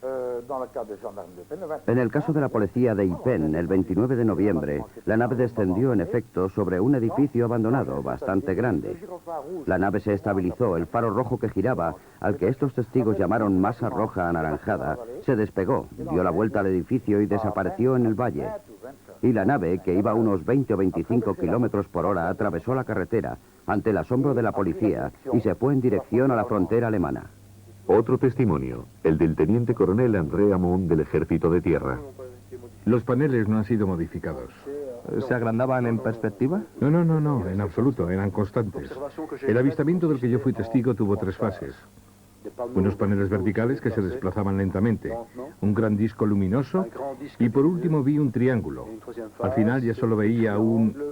En el caso de la policía de Eupen, el 29 de noviembre, la nave descendió en efecto sobre un edificio abandonado, bastante grande. La nave se estabilizó, el faro rojo que giraba, al que estos testigos llamaron masa roja anaranjada, se despegó, dio la vuelta al edificio y desapareció en el valle. Y la nave, que iba a unos 20 o 25 kilómetros por hora, atravesó la carretera, ante el asombro de la policía, y se fue en dirección a la frontera alemana. Otro testimonio, el del teniente coronel André Amon del Ejército de Tierra. Los paneles no han sido modificados. ¿Se agrandaban en perspectiva? No, en absoluto, eran constantes. El avistamiento del que yo fui testigo tuvo 3 fases. Unos paneles verticales que se desplazaban lentamente, un gran disco luminoso y por último vi un triángulo. Al final ya solo veía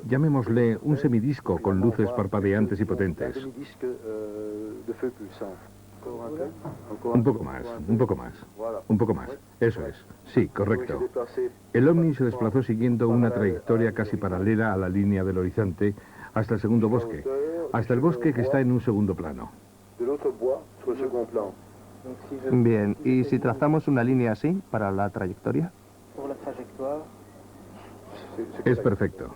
llamémosle, un semidisco con luces parpadeantes y potentes. Un poco más, un poco más, un poco más. Eso es. Sí, correcto. El ovni se desplazó siguiendo una trayectoria casi paralela a la línea del horizonte hasta el segundo bosque, hasta el bosque que está en un segundo plano. Bien, ¿y si trazamos una línea así para la trayectoria? Es perfecto.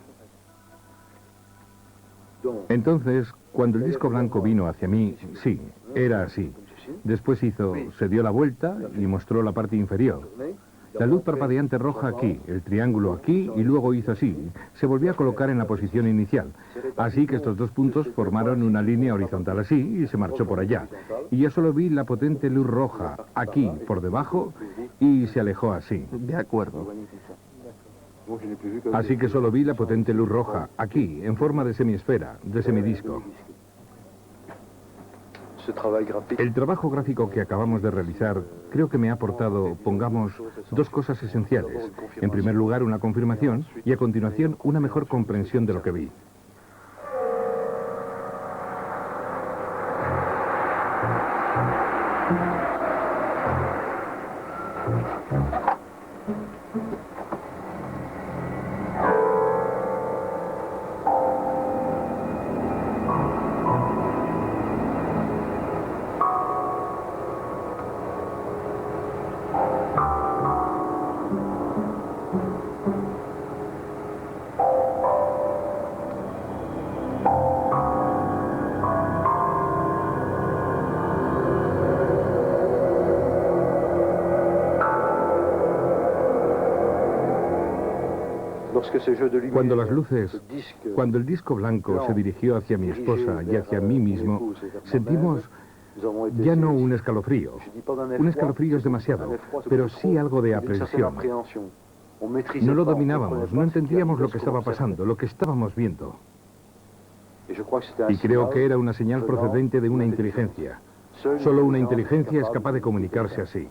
Entonces, cuando el disco blanco vino hacia mí, sí, era así. Después se dio la vuelta y mostró la parte inferior. La luz parpadeante roja aquí, el triángulo aquí y luego hizo así. Se volvió a colocar en la posición inicial. Así que estos dos puntos formaron una línea horizontal así y se marchó por allá. Y yo solo vi la potente luz roja aquí, por debajo, y se alejó así. De acuerdo. Así que solo vi la potente luz roja aquí, en forma de semiesfera, de semidisco. El trabajo gráfico que acabamos de realizar creo que me ha aportado, pongamos, dos cosas esenciales. En primer lugar, una confirmación y a continuación una mejor comprensión de lo que vi. Cuando el disco blanco se dirigió hacia mi esposa y hacia mí mismo, sentimos ya no un escalofrío. Un escalofrío es demasiado, pero sí algo de aprensión. No lo dominábamos, no entendíamos lo que estaba pasando, lo que estábamos viendo. Y creo que era una señal procedente de una inteligencia. Solo una inteligencia es capaz de comunicarse así.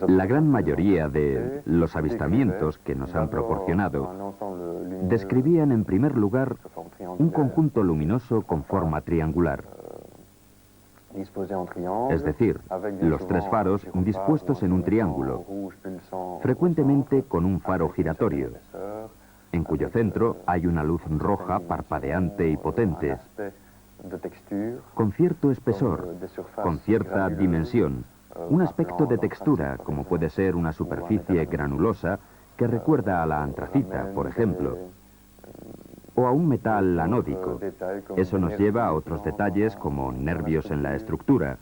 La gran mayoría de los avistamientos que nos han proporcionado describían en primer lugar un conjunto luminoso con forma triangular. Es decir, los tres faros dispuestos en un triángulo, frecuentemente con un faro giratorio, en cuyo centro hay una luz roja parpadeante y potente, con cierto espesor, con cierta dimensión, un aspecto de textura, como puede ser una superficie granulosa que recuerda a la antracita, por ejemplo, o a un metal anódico. Eso nos lleva a otros detalles como nervios en la estructura,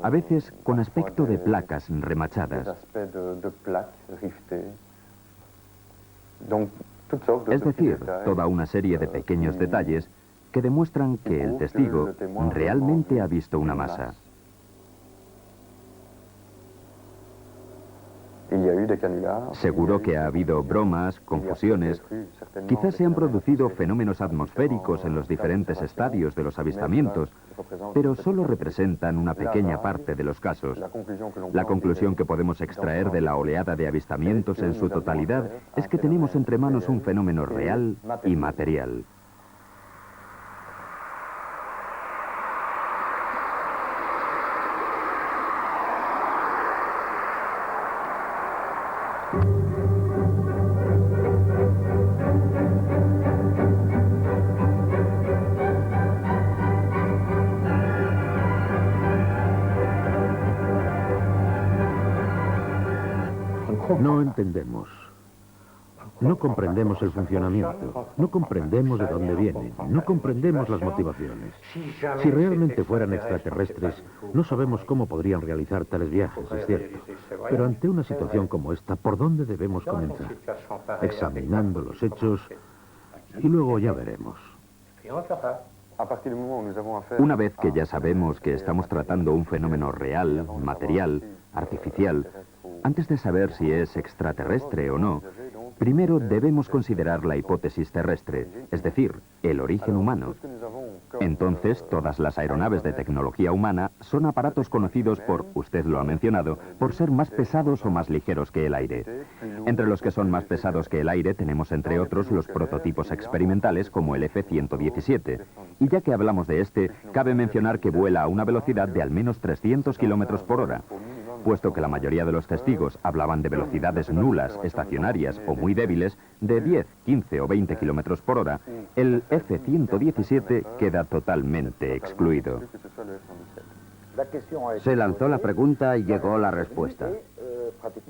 a veces con aspecto de placas remachadas. Es decir, toda una serie de pequeños detalles que demuestran que el testigo realmente ha visto una masa. Seguro que ha habido bromas, confusiones, quizás se han producido fenómenos atmosféricos en los diferentes estadios de los avistamientos, pero solo representan una pequeña parte de los casos. La conclusión que podemos extraer de la oleada de avistamientos en su totalidad es que tenemos entre manos un fenómeno real y material. No entendemos. No comprendemos el funcionamiento. No comprendemos de dónde vienen. No comprendemos las motivaciones. Si realmente fueran extraterrestres, no sabemos cómo podrían realizar tales viajes, es cierto. Pero ante una situación como esta, ¿por dónde debemos comenzar? Examinando los hechos y luego ya veremos. Una vez que ya sabemos que estamos tratando un fenómeno real, material, artificial, antes de saber si es extraterrestre o no, primero debemos considerar la hipótesis terrestre, es decir, el origen humano. Entonces, todas las aeronaves de tecnología humana son aparatos conocidos por, usted lo ha mencionado, por ser más pesados o más ligeros que el aire. Entre los que son más pesados que el aire tenemos entre otros los prototipos experimentales como el F-117. Y ya que hablamos de este, cabe mencionar que vuela a una velocidad de al menos 300 kilómetros por hora. Puesto que la mayoría de los testigos hablaban de velocidades nulas, estacionarias o muy débiles, de 10, 15 o 20 kilómetros por hora, el F-117 queda totalmente excluido. Se lanzó la pregunta y llegó la respuesta.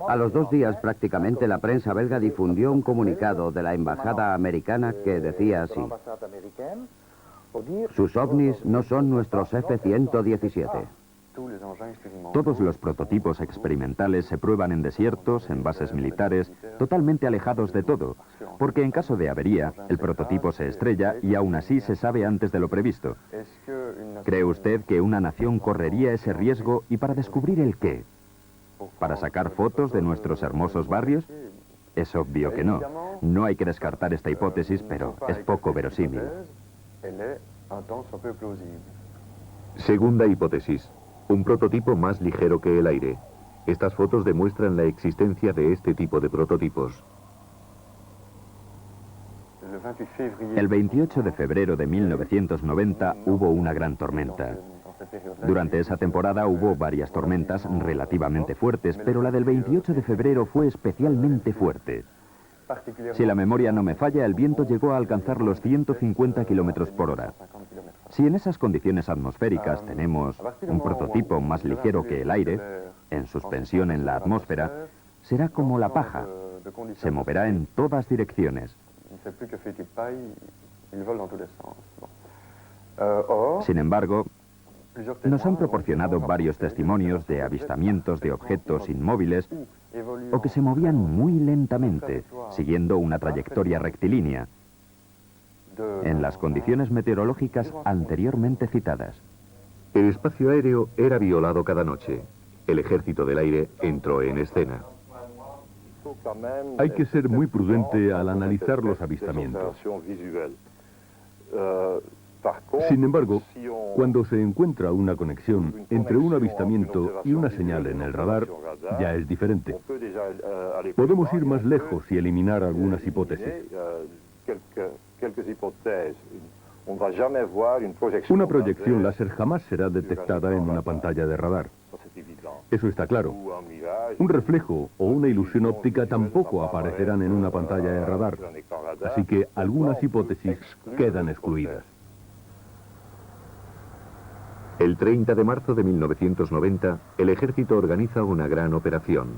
A los 2 días, prácticamente, la prensa belga difundió un comunicado de la embajada americana que decía así: sus ovnis no son nuestros F-117. Todos los prototipos experimentales se prueban en desiertos, en bases militares, totalmente alejados de todo, porque en caso de avería, el prototipo se estrella y aún así se sabe antes de lo previsto. ¿Cree usted que una nación correría ese riesgo y para descubrir el qué? ¿Para sacar fotos de nuestros hermosos barrios? Es obvio que no. No hay que descartar esta hipótesis, pero es poco verosímil. Segunda hipótesis. Un prototipo más ligero que el aire. Estas fotos demuestran la existencia de este tipo de prototipos. El 28 de febrero de 1990 hubo una gran tormenta. Durante esa temporada hubo varias tormentas relativamente fuertes, pero la del 28 de febrero fue especialmente fuerte. Si la memoria no me falla, el viento llegó a alcanzar los 150 kilómetros por hora. Si en esas condiciones atmosféricas tenemos un prototipo más ligero que el aire, en suspensión en la atmósfera, será como la paja. Se moverá en todas direcciones. Sin embargo, nos han proporcionado varios testimonios de avistamientos de objetos inmóviles o que se movían muy lentamente, siguiendo una trayectoria rectilínea, en las condiciones meteorológicas anteriormente citadas. El espacio aéreo era violado cada noche. El ejército del aire entró en escena. Hay que ser muy prudente al analizar los avistamientos. Sin embargo, cuando se encuentra una conexión entre un avistamiento y una señal en el radar, ya es diferente. Podemos ir más lejos y eliminar algunas hipótesis. Una proyección láser jamás será detectada en una pantalla de radar. Eso está claro. Un reflejo o una ilusión óptica tampoco aparecerán en una pantalla de radar. Así que algunas hipótesis quedan excluidas. El 30 de marzo de 1990, el ejército organiza una gran operación.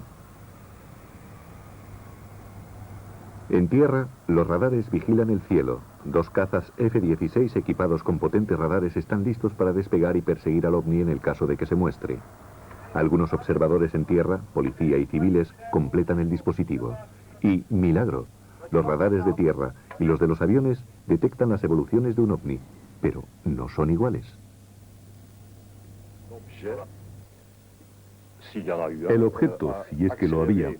En tierra, los radares vigilan el cielo. 2 cazas F-16 equipados con potentes radares están listos para despegar y perseguir al ovni en el caso de que se muestre. Algunos observadores en tierra, policía y civiles, completan el dispositivo. Y, milagro, los radares de tierra y los de los aviones detectan las evoluciones de un ovni, pero no son iguales. El objeto, si es que lo había,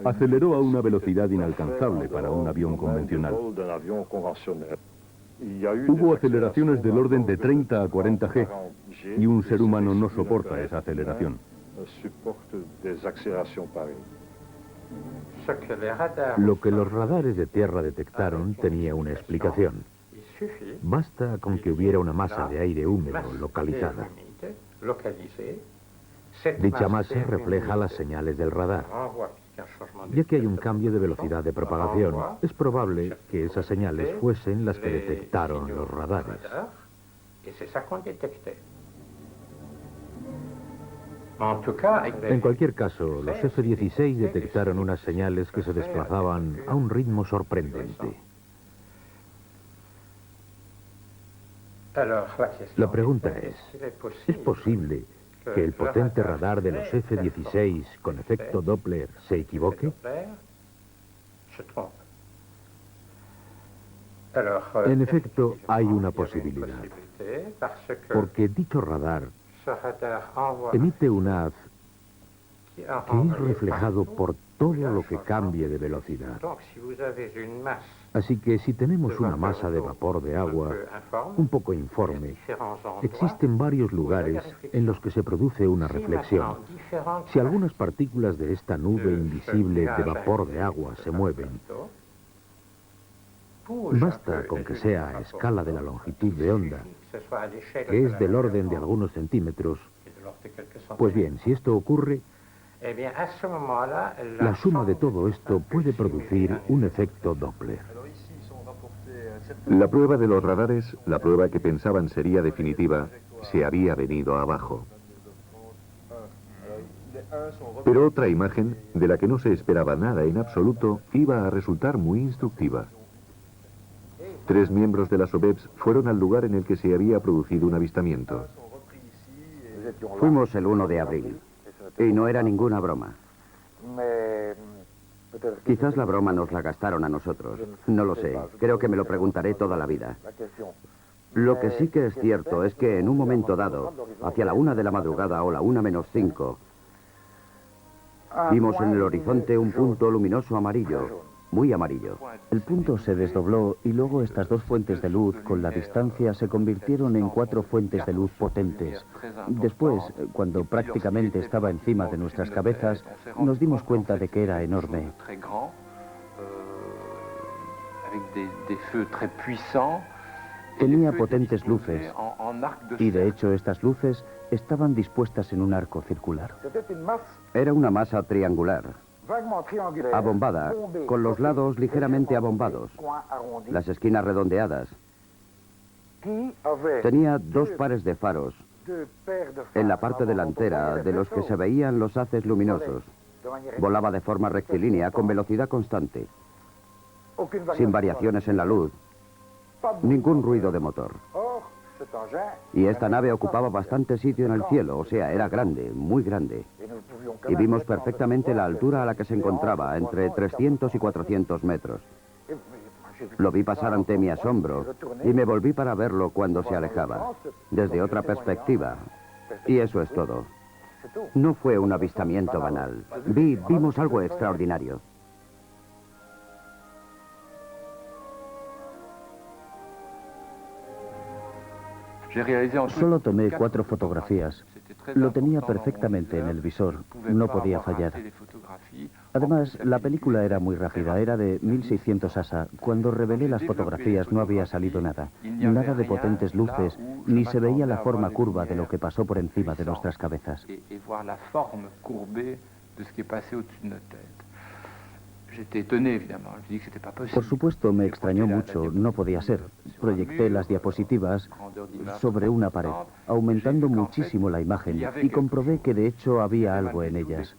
aceleró a una velocidad inalcanzable para un avión convencional. Hubo aceleraciones del orden de 30 a 40 G, y un ser humano no soporta esa aceleración. Lo que los radares de tierra detectaron tenía una explicación. Basta con que hubiera una masa de aire húmedo localizada. Dicha masa refleja las señales del radar. Ya que hay un cambio de velocidad de propagación, es probable que esas señales fuesen las que detectaron los radares. En cualquier caso, los F-16 detectaron unas señales que se desplazaban a un ritmo sorprendente. La pregunta ¿es posible que el potente radar de los F-16 con efecto Doppler se equivoque? En efecto, hay una posibilidad, porque dicho radar emite un haz que es reflejado por todo lo que cambie de velocidad. Así que si tenemos una masa de vapor de agua un poco informe, existen varios lugares en los que se produce una reflexión. Si algunas partículas de esta nube invisible de vapor de agua se mueven, basta con que sea a escala de la longitud de onda, que es del orden de algunos centímetros. Pues bien, si esto ocurre, la suma de todo esto puede producir un efecto Doppler. La prueba de los radares, la prueba que pensaban sería definitiva, se había venido abajo. Pero otra imagen, de la que no se esperaba nada en absoluto, iba a resultar muy instructiva. 3 miembros de las OBEPS fueron al lugar en el que se había producido un avistamiento. Fuimos el 1 de abril, y no era ninguna broma. Quizás la broma nos la gastaron a nosotros. No lo sé. Creo que me lo preguntaré toda la vida. Lo que sí que es cierto es que en un momento dado, hacia la 1 de la madrugada o la 1 menos 5, vimos en el horizonte un punto luminoso amarillo, muy amarillo. El punto se desdobló y luego estas 2 fuentes de luz, con la distancia, se convirtieron en 4 fuentes de luz potentes. Después, cuando prácticamente estaba encima de nuestras cabezas, nos dimos cuenta de que era enorme. Tenía potentes luces, y de hecho estas luces estaban dispuestas en un arco circular. Era una masa triangular, abombada, con los lados ligeramente abombados, las esquinas redondeadas. Tenía 2 pares de faros en la parte delantera, de los que se veían los haces luminosos. Volaba de forma rectilínea, con velocidad constante, sin variaciones en la luz, ningún ruido de motor. Y esta nave ocupaba bastante sitio en el cielo, o sea, era grande, muy grande. Y vimos perfectamente la altura a la que se encontraba, entre 300 y 400 metros. Lo vi pasar ante mi asombro y me volví para verlo cuando se alejaba, desde otra perspectiva. Y eso es todo. No fue un avistamiento banal. Vimos algo extraordinario. Solo tomé 4 fotografías. Lo tenía perfectamente en el visor, no podía fallar. Además, la película era muy rápida, era de 1600 ASA. Cuando revelé las fotografías no había salido nada, nada de potentes luces, ni se veía la forma curva de lo que pasó por encima de nuestras cabezas. Por supuesto, me extrañó mucho, no podía ser. Proyecté las diapositivas sobre una pared, aumentando muchísimo la imagen, y comprobé que de hecho había algo en ellas.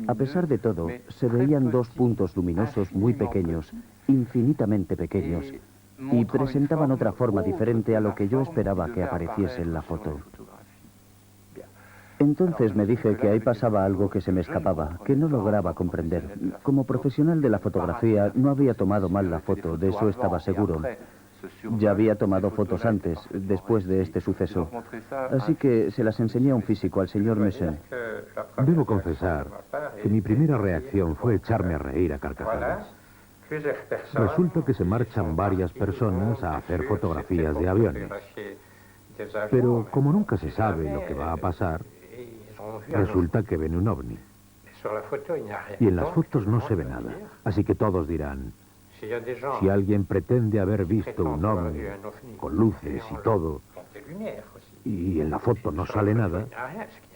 A pesar de todo, se veían 2 puntos luminosos muy pequeños, infinitamente pequeños, y presentaban otra forma diferente a lo que yo esperaba que apareciese en la foto. Entonces me dije que ahí pasaba algo que se me escapaba, que no lograba comprender. Como profesional de la fotografía, no había tomado mal la foto, de eso estaba seguro. Ya había tomado fotos antes, después de este suceso. Así que se las enseñé a un físico, al señor Mechen. Debo confesar que mi primera reacción fue echarme a reír a carcajadas. Resulta que se marchan varias personas a hacer fotografías de aviones. Pero como nunca se sabe lo que va a pasar, resulta que ven un ovni. Y en las fotos no se ve nada. Así que todos dirán, si alguien pretende haber visto un ovni con luces y todo, y en la foto no sale nada,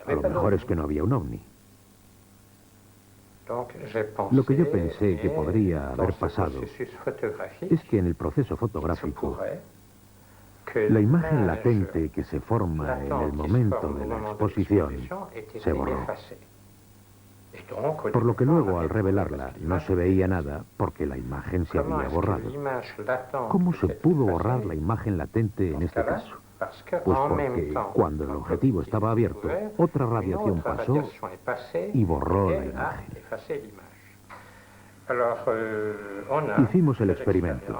a lo mejor es que no había un ovni. Lo que yo pensé que podría haber pasado es que en el proceso fotográfico, la imagen latente que se forma en el momento de la exposición se borró. Por lo que luego, al revelarla, no se veía nada porque la imagen se había borrado. ¿Cómo se pudo borrar la imagen latente en este caso? Pues porque cuando el objetivo estaba abierto, otra radiación pasó y borró la imagen. Hicimos el experimento.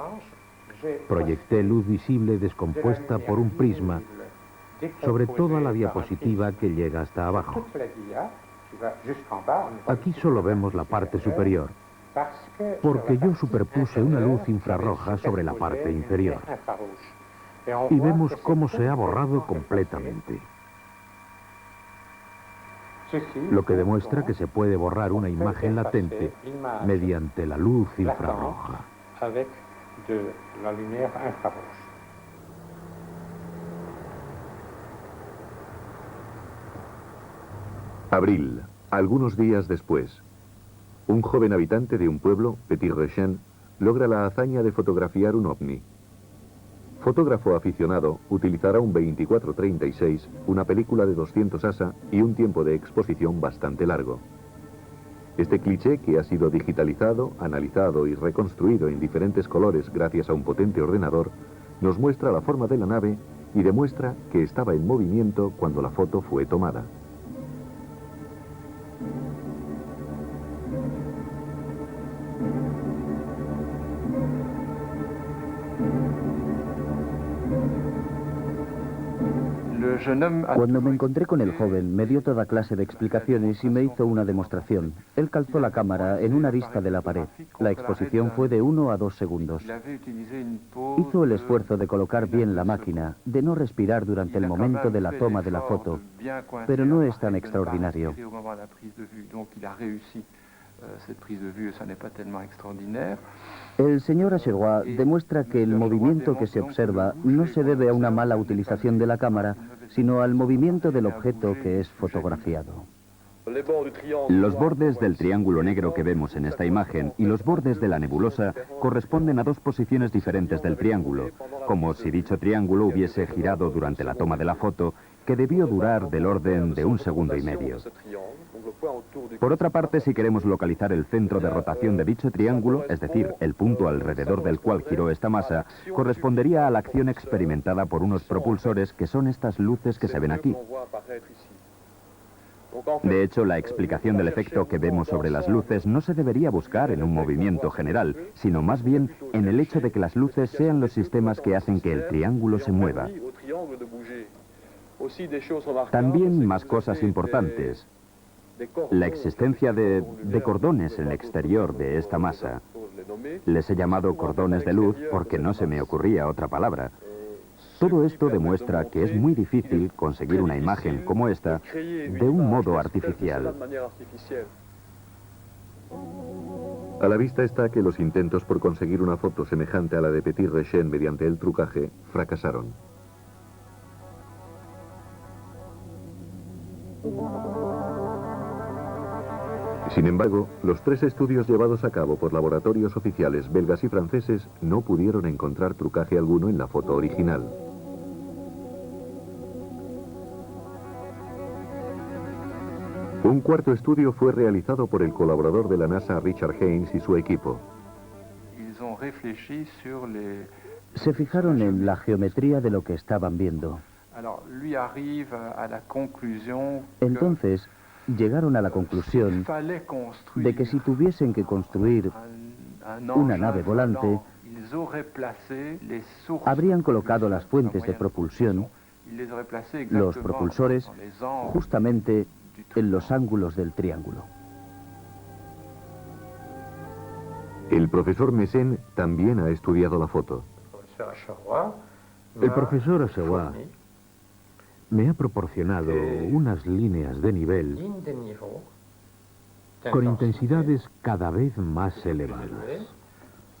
Proyecté luz visible descompuesta por un prisma sobre toda la diapositiva que llega hasta abajo. Aquí solo vemos la parte superior, porque yo superpuse una luz infrarroja sobre la parte inferior. Y vemos cómo se ha borrado completamente. Lo que demuestra que se puede borrar una imagen latente mediante la luz infrarroja. Abril, algunos días después. Un joven habitante de un pueblo, Petit-Rechen, logra la hazaña de fotografiar un ovni. Fotógrafo aficionado, utilizará un 24-36, una película de 200 ASA y un tiempo de exposición bastante largo. Este cliché, que ha sido digitalizado, analizado y reconstruido en diferentes colores gracias a un potente ordenador, nos muestra la forma de la nave y demuestra que estaba en movimiento cuando la foto fue tomada. Cuando me encontré con el joven, me dio toda clase de explicaciones y me hizo una demostración. Él calzó la cámara en una arista de la pared. La exposición fue de 1 a 2 segundos. Hizo el esfuerzo de colocar bien la máquina, de no respirar durante el momento de la toma de la foto, pero no es tan extraordinario. El señor Acherois demuestra que el movimiento que se observa no se debe a una mala utilización de la cámara, sino al movimiento del objeto que es fotografiado. Los bordes del triángulo negro que vemos en esta imagen y los bordes de la nebulosa corresponden a dos posiciones diferentes del triángulo, como si dicho triángulo hubiese girado durante la toma de la foto, que debió durar del orden de 1,5 segundos. Por otra parte, si queremos localizar el centro de rotación de dicho triángulo, es decir, el punto alrededor del cual giró esta masa, correspondería a la acción experimentada por unos propulsores que son estas luces que se ven aquí. De hecho, la explicación del efecto que vemos sobre las luces no se debería buscar en un movimiento general, sino más bien en el hecho de que las luces sean los sistemas que hacen que el triángulo se mueva. También más cosas importantes. La existencia de cordones en el exterior de esta masa. Les he llamado cordones de luz porque no se me ocurría otra palabra. Todo esto demuestra que es muy difícil conseguir una imagen como esta de un modo artificial. A la vista está que los intentos por conseguir una foto semejante a la de Petit-Rechen mediante el trucaje fracasaron. Sin embargo, los 3 estudios llevados a cabo por laboratorios oficiales belgas y franceses no pudieron encontrar trucaje alguno en la foto original. Un cuarto estudio fue realizado por el colaborador de la NASA Richard Haynes y su equipo. Se fijaron en la geometría de lo que estaban viendo. Entonces, llegaron a la conclusión de que si tuviesen que construir una nave volante, habrían colocado las fuentes de propulsión, los propulsores, justamente en los ángulos del triángulo. El profesor Messen también ha estudiado la foto. El profesor Acherois me ha proporcionado unas líneas de nivel con intensidades cada vez más elevadas,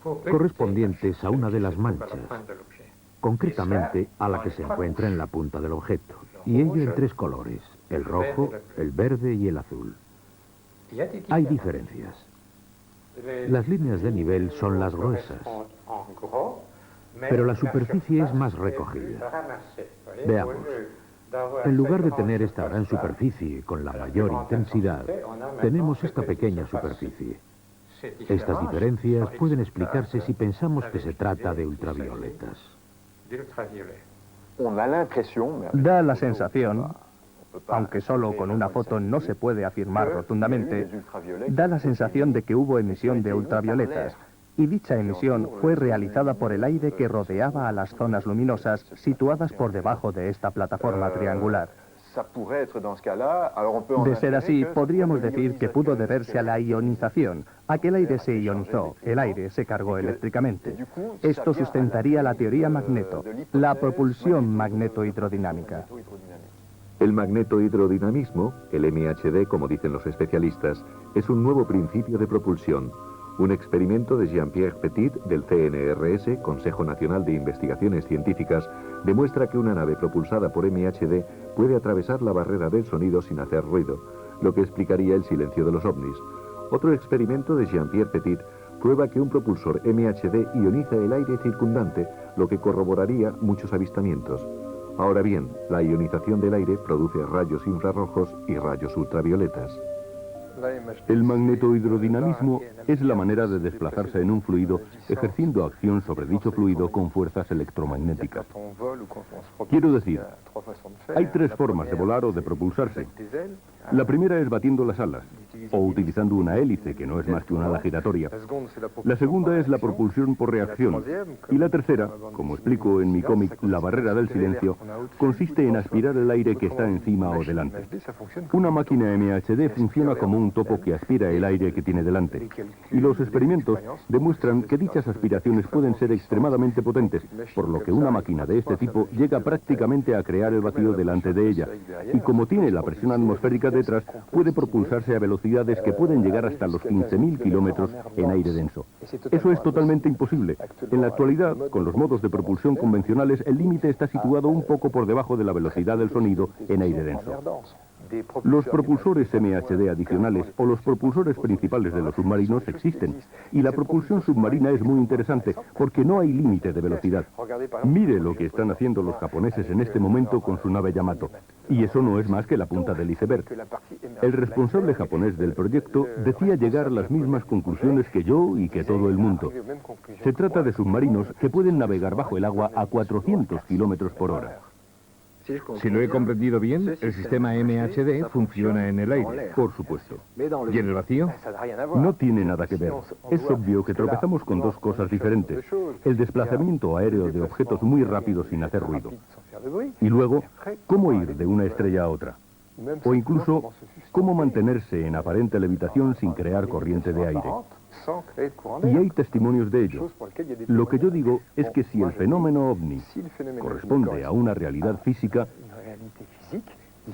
correspondientes a una de las manchas, concretamente a la que se encuentra en la punta del objeto, y ello en 3 colores, el rojo, el verde y el azul. Hay diferencias. Las líneas de nivel son las gruesas, pero la superficie es más recogida. Veamos. En lugar de tener esta gran superficie con la mayor intensidad, tenemos esta pequeña superficie. Estas diferencias pueden explicarse si pensamos que se trata de ultravioletas. Da la sensación, aunque solo con una foto no se puede afirmar rotundamente, da la sensación de que hubo emisión de ultravioletas, y dicha emisión fue realizada por el aire que rodeaba a las zonas luminosas situadas por debajo de esta plataforma triangular. De ser así, podríamos decir que pudo deberse a la ionización, a que el aire se ionizó, el aire se cargó eléctricamente. Esto sustentaría la teoría magneto, la propulsión magneto-hidrodinámica. El magneto-hidrodinamismo, el MHD como dicen los especialistas, es un nuevo principio de propulsión. Un experimento de Jean-Pierre Petit del CNRS, Consejo Nacional de Investigaciones Científicas, demuestra que una nave propulsada por MHD puede atravesar la barrera del sonido sin hacer ruido, lo que explicaría el silencio de los ovnis. Otro experimento de Jean-Pierre Petit prueba que un propulsor MHD ioniza el aire circundante, lo que corroboraría muchos avistamientos. Ahora bien, la ionización del aire produce rayos infrarrojos y rayos ultravioletas. El magnetohidrodinamismo es la manera de desplazarse en un fluido ejerciendo acción sobre dicho fluido con fuerzas electromagnéticas. Quiero decir, hay tres formas de volar o de propulsarse. La primera es batiendo las alas, o utilizando una hélice, que no es más que una ala giratoria. La segunda es la propulsión por reacción. Y la tercera, como explico en mi cómic La barrera del silencio, consiste en aspirar el aire que está encima o delante. Una máquina MHD funciona como un topo que aspira el aire que tiene delante. Y los experimentos demuestran que dichas aspiraciones pueden ser extremadamente potentes, por lo que una máquina de este tipo llega prácticamente a crear el vacío delante de ella. Y como tiene la presión atmosférica detrás, puede propulsarse a velocidades que pueden llegar hasta los 15.000 kilómetros en aire denso. Eso es totalmente imposible. En la actualidad, con los modos de propulsión convencionales, el límite está situado un poco por debajo de la velocidad del sonido en aire denso. Los propulsores MHD adicionales o los propulsores principales de los submarinos existen, y la propulsión submarina es muy interesante porque no hay límite de velocidad. Mire lo que están haciendo los japoneses en este momento con su nave Yamato, y eso no es más que la punta del iceberg. El responsable japonés del proyecto decía llegar a las mismas conclusiones que yo y que todo el mundo. Se trata de submarinos que pueden navegar bajo el agua a 400 kilómetros por hora. Si lo he comprendido bien, el sistema MHD funciona en el aire. Por supuesto. ¿Y en el vacío? No tiene nada que ver. Es obvio que tropezamos con dos cosas diferentes. El desplazamiento aéreo de objetos muy rápidos sin hacer ruido. Y luego, cómo ir de una estrella a otra. O incluso, cómo mantenerse en aparente levitación sin crear corriente de aire. Y hay testimonios de ello. Lo que yo digo es que si el fenómeno ovni corresponde a una realidad física,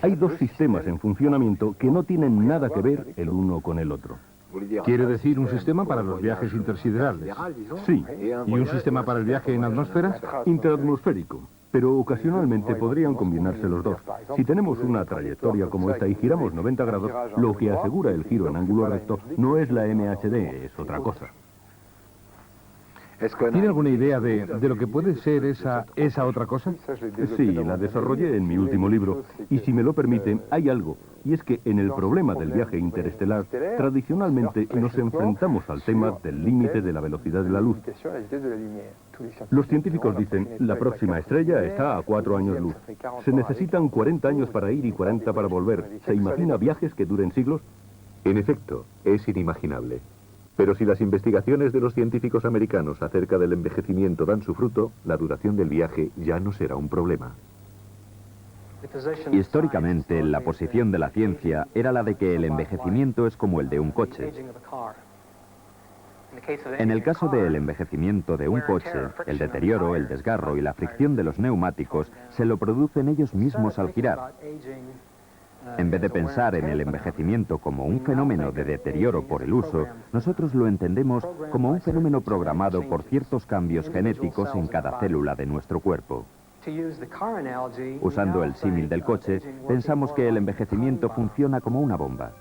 hay dos sistemas en funcionamiento que no tienen nada que ver el uno con el otro. ¿Quiere decir un sistema para los viajes intersiderales? Sí. ¿Y un sistema para el viaje en atmósferas? Interatmosférico. Pero ocasionalmente podrían combinarse los dos. Si tenemos una trayectoria como esta y giramos 90 grados, lo que asegura el giro en ángulo recto no es la MHD, es otra cosa. ¿Tiene alguna idea de lo que puede ser esa otra cosa? Sí, la desarrollé en mi último libro. Y si me lo permite, hay algo. Y es que en el problema del viaje interestelar, tradicionalmente nos enfrentamos al tema del límite de la velocidad de la luz. Los científicos dicen, la próxima estrella está a 4 años luz. Se necesitan 40 años para ir y 40 para volver. ¿Se imagina viajes que duren siglos? En efecto, es inimaginable. Pero si las investigaciones de los científicos americanos acerca del envejecimiento dan su fruto, la duración del viaje ya no será un problema. Históricamente, la posición de la ciencia era la de que el envejecimiento es como el de un coche. En el caso del envejecimiento de un coche, el deterioro, el desgarro y la fricción de los neumáticos se lo producen ellos mismos al girar. En vez de pensar en el envejecimiento como un fenómeno de deterioro por el uso, nosotros lo entendemos como un fenómeno programado por ciertos cambios genéticos en cada célula de nuestro cuerpo. Usando el símil del coche, pensamos que el envejecimiento funciona como una bomba.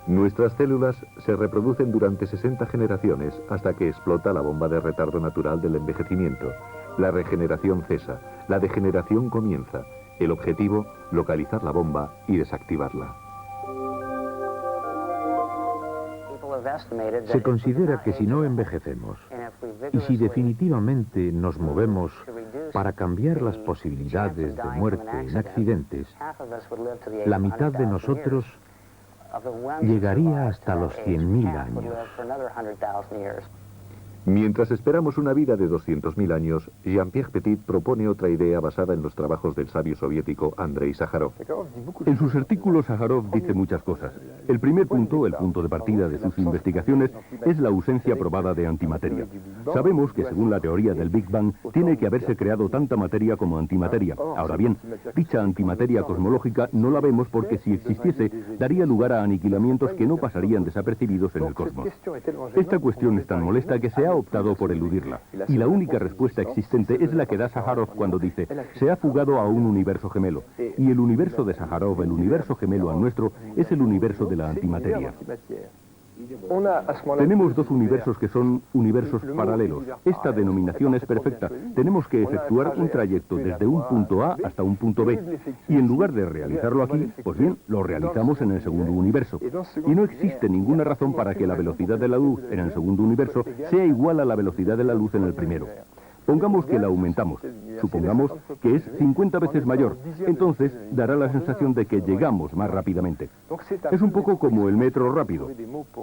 Nuestras células se reproducen durante 60 generaciones hasta que explota la bomba de retardo natural del envejecimiento. La regeneración cesa, la degeneración comienza. El objetivo, localizar la bomba y desactivarla. Se considera que si no envejecemos y si definitivamente nos movemos para cambiar las posibilidades de muerte en accidentes, la mitad de nosotros llegaría hasta los 100.000 años. Mientras esperamos una vida de 200.000 años, Jean-Pierre Petit propone otra idea basada en los trabajos del sabio soviético Andrei Sájarov. En sus artículos Sájarov dice muchas cosas. El primer punto, el punto de partida de sus investigaciones, es la ausencia probada de antimateria. Sabemos que según la teoría del Big Bang, tiene que haberse creado tanta materia como antimateria. Ahora bien, dicha antimateria cosmológica no la vemos porque si existiese, daría lugar a aniquilamientos que no pasarían desapercibidos en el cosmos. Esta cuestión es tan molesta que se ha optado por eludirla. Y la única respuesta existente es la que da Sájarov cuando dice, se ha fugado a un universo gemelo. Y el universo de Sájarov, el universo gemelo al nuestro, es el universo de la antimateria. Tenemos dos universos que son universos paralelos. Esta denominación es perfecta. Tenemos que efectuar un trayecto desde un punto A hasta un punto B. Y en lugar de realizarlo aquí, pues bien, lo realizamos en el segundo universo. Y no existe ninguna razón para que la velocidad de la luz en el segundo universo sea igual a la velocidad de la luz en el primero. Pongamos que la aumentamos, supongamos que es 50 veces mayor, entonces dará la sensación de que llegamos más rápidamente. Es un poco como el metro rápido.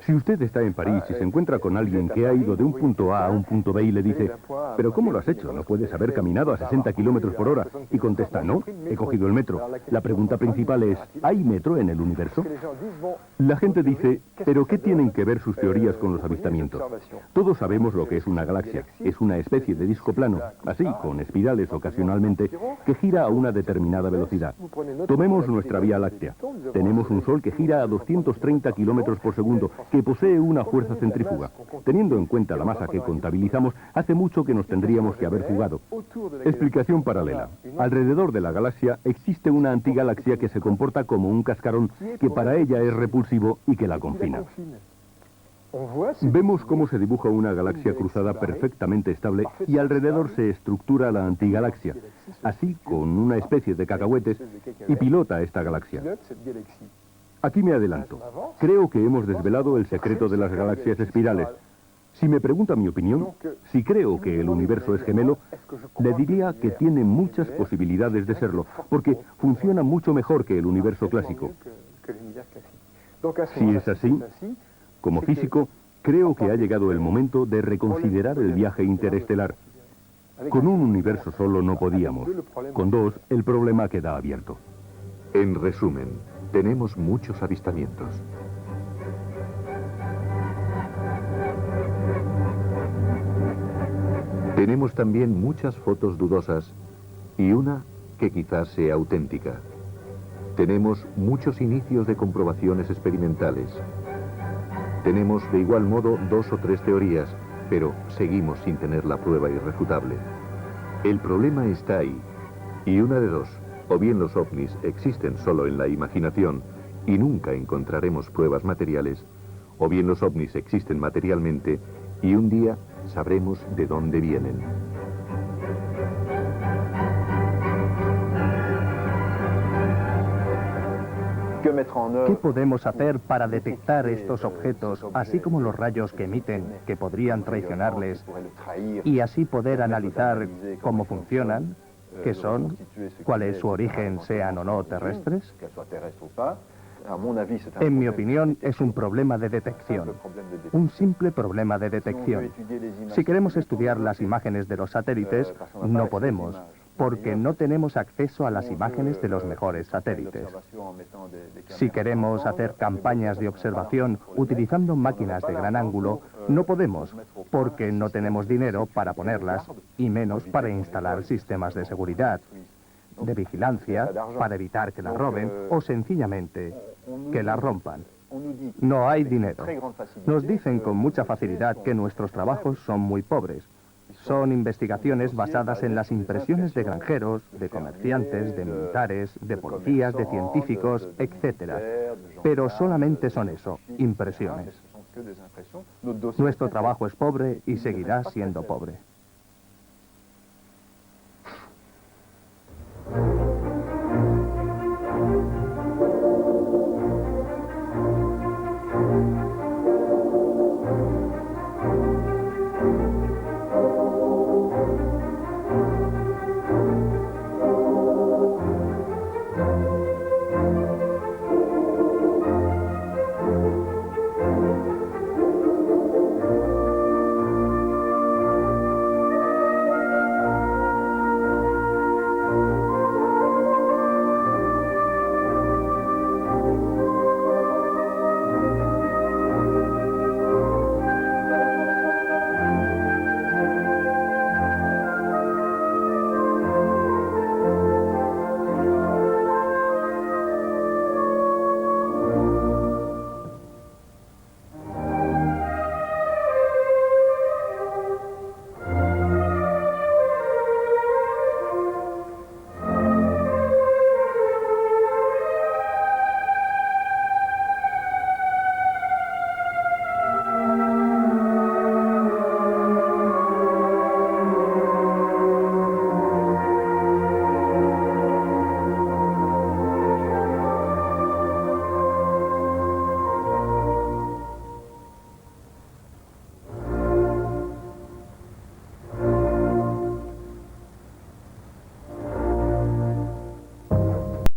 Si usted está en París y se encuentra con alguien que ha ido de un punto A a un punto B y le dice, ¿pero cómo lo has hecho? ¿No puedes haber caminado a 60 kilómetros por hora? Y contesta, no, he cogido el metro. La pregunta principal es, ¿hay metro en el universo? La gente dice, ¿pero qué tienen que ver sus teorías con los avistamientos? Todos sabemos lo que es una galaxia. Es una especie de disco plano, así, con espirales ocasionalmente, que gira a una determinada velocidad. Tomemos nuestra Vía Láctea. Tenemos un Sol que gira a 230 kilómetros por segundo, que posee una fuerza centrífuga. Teniendo en cuenta la masa que contabilizamos, hace mucho que nos tendríamos que haber fugado. Explicación paralela. Alrededor de la galaxia existe una antigalaxia que se comporta como un cascarón, que para ella es repulsivo y que la confina. Vemos cómo se dibuja una galaxia cruzada perfectamente estable y alrededor se estructura la antigalaxia, así con una especie de cacahuetes, y pilota esta galaxia. Aquí me adelanto. Creo que hemos desvelado el secreto de las galaxias espirales. Si me pregunta mi opinión, si creo que el universo es gemelo, le diría que tiene muchas posibilidades de serlo, porque funciona mucho mejor que el universo clásico. Si es así, como físico, creo que ha llegado el momento de reconsiderar el viaje interestelar. Con un universo solo no podíamos. Con dos, el problema queda abierto. En resumen, tenemos muchos avistamientos. Tenemos también muchas fotos dudosas y una que quizás sea auténtica. Tenemos muchos inicios de comprobaciones experimentales. Tenemos de igual modo 2 o 3 teorías, pero seguimos sin tener la prueba irrefutable. El problema está ahí, y una de dos, o bien los ovnis existen solo en la imaginación y nunca encontraremos pruebas materiales, o bien los ovnis existen materialmente y un día sabremos de dónde vienen. ¿Qué podemos hacer para detectar estos objetos, así como los rayos que emiten, que podrían traicionarles, y así poder analizar cómo funcionan, qué son, cuál es su origen, sean o no terrestres? En mi opinión, es un problema de detección, un simple problema de detección. Si queremos estudiar las imágenes de los satélites, no podemos, porque no tenemos acceso a las imágenes de los mejores satélites. Si queremos hacer campañas de observación utilizando máquinas de gran ángulo, no podemos, porque no tenemos dinero para ponerlas, y menos para instalar sistemas de seguridad, de vigilancia, para evitar que las roben, o sencillamente que las rompan. No hay dinero. Nos dicen con mucha facilidad que nuestros trabajos son muy pobres. Son investigaciones basadas en las impresiones de granjeros, de comerciantes, de militares, de policías, de científicos, etc. Pero solamente son eso, impresiones. Nuestro trabajo es pobre y seguirá siendo pobre.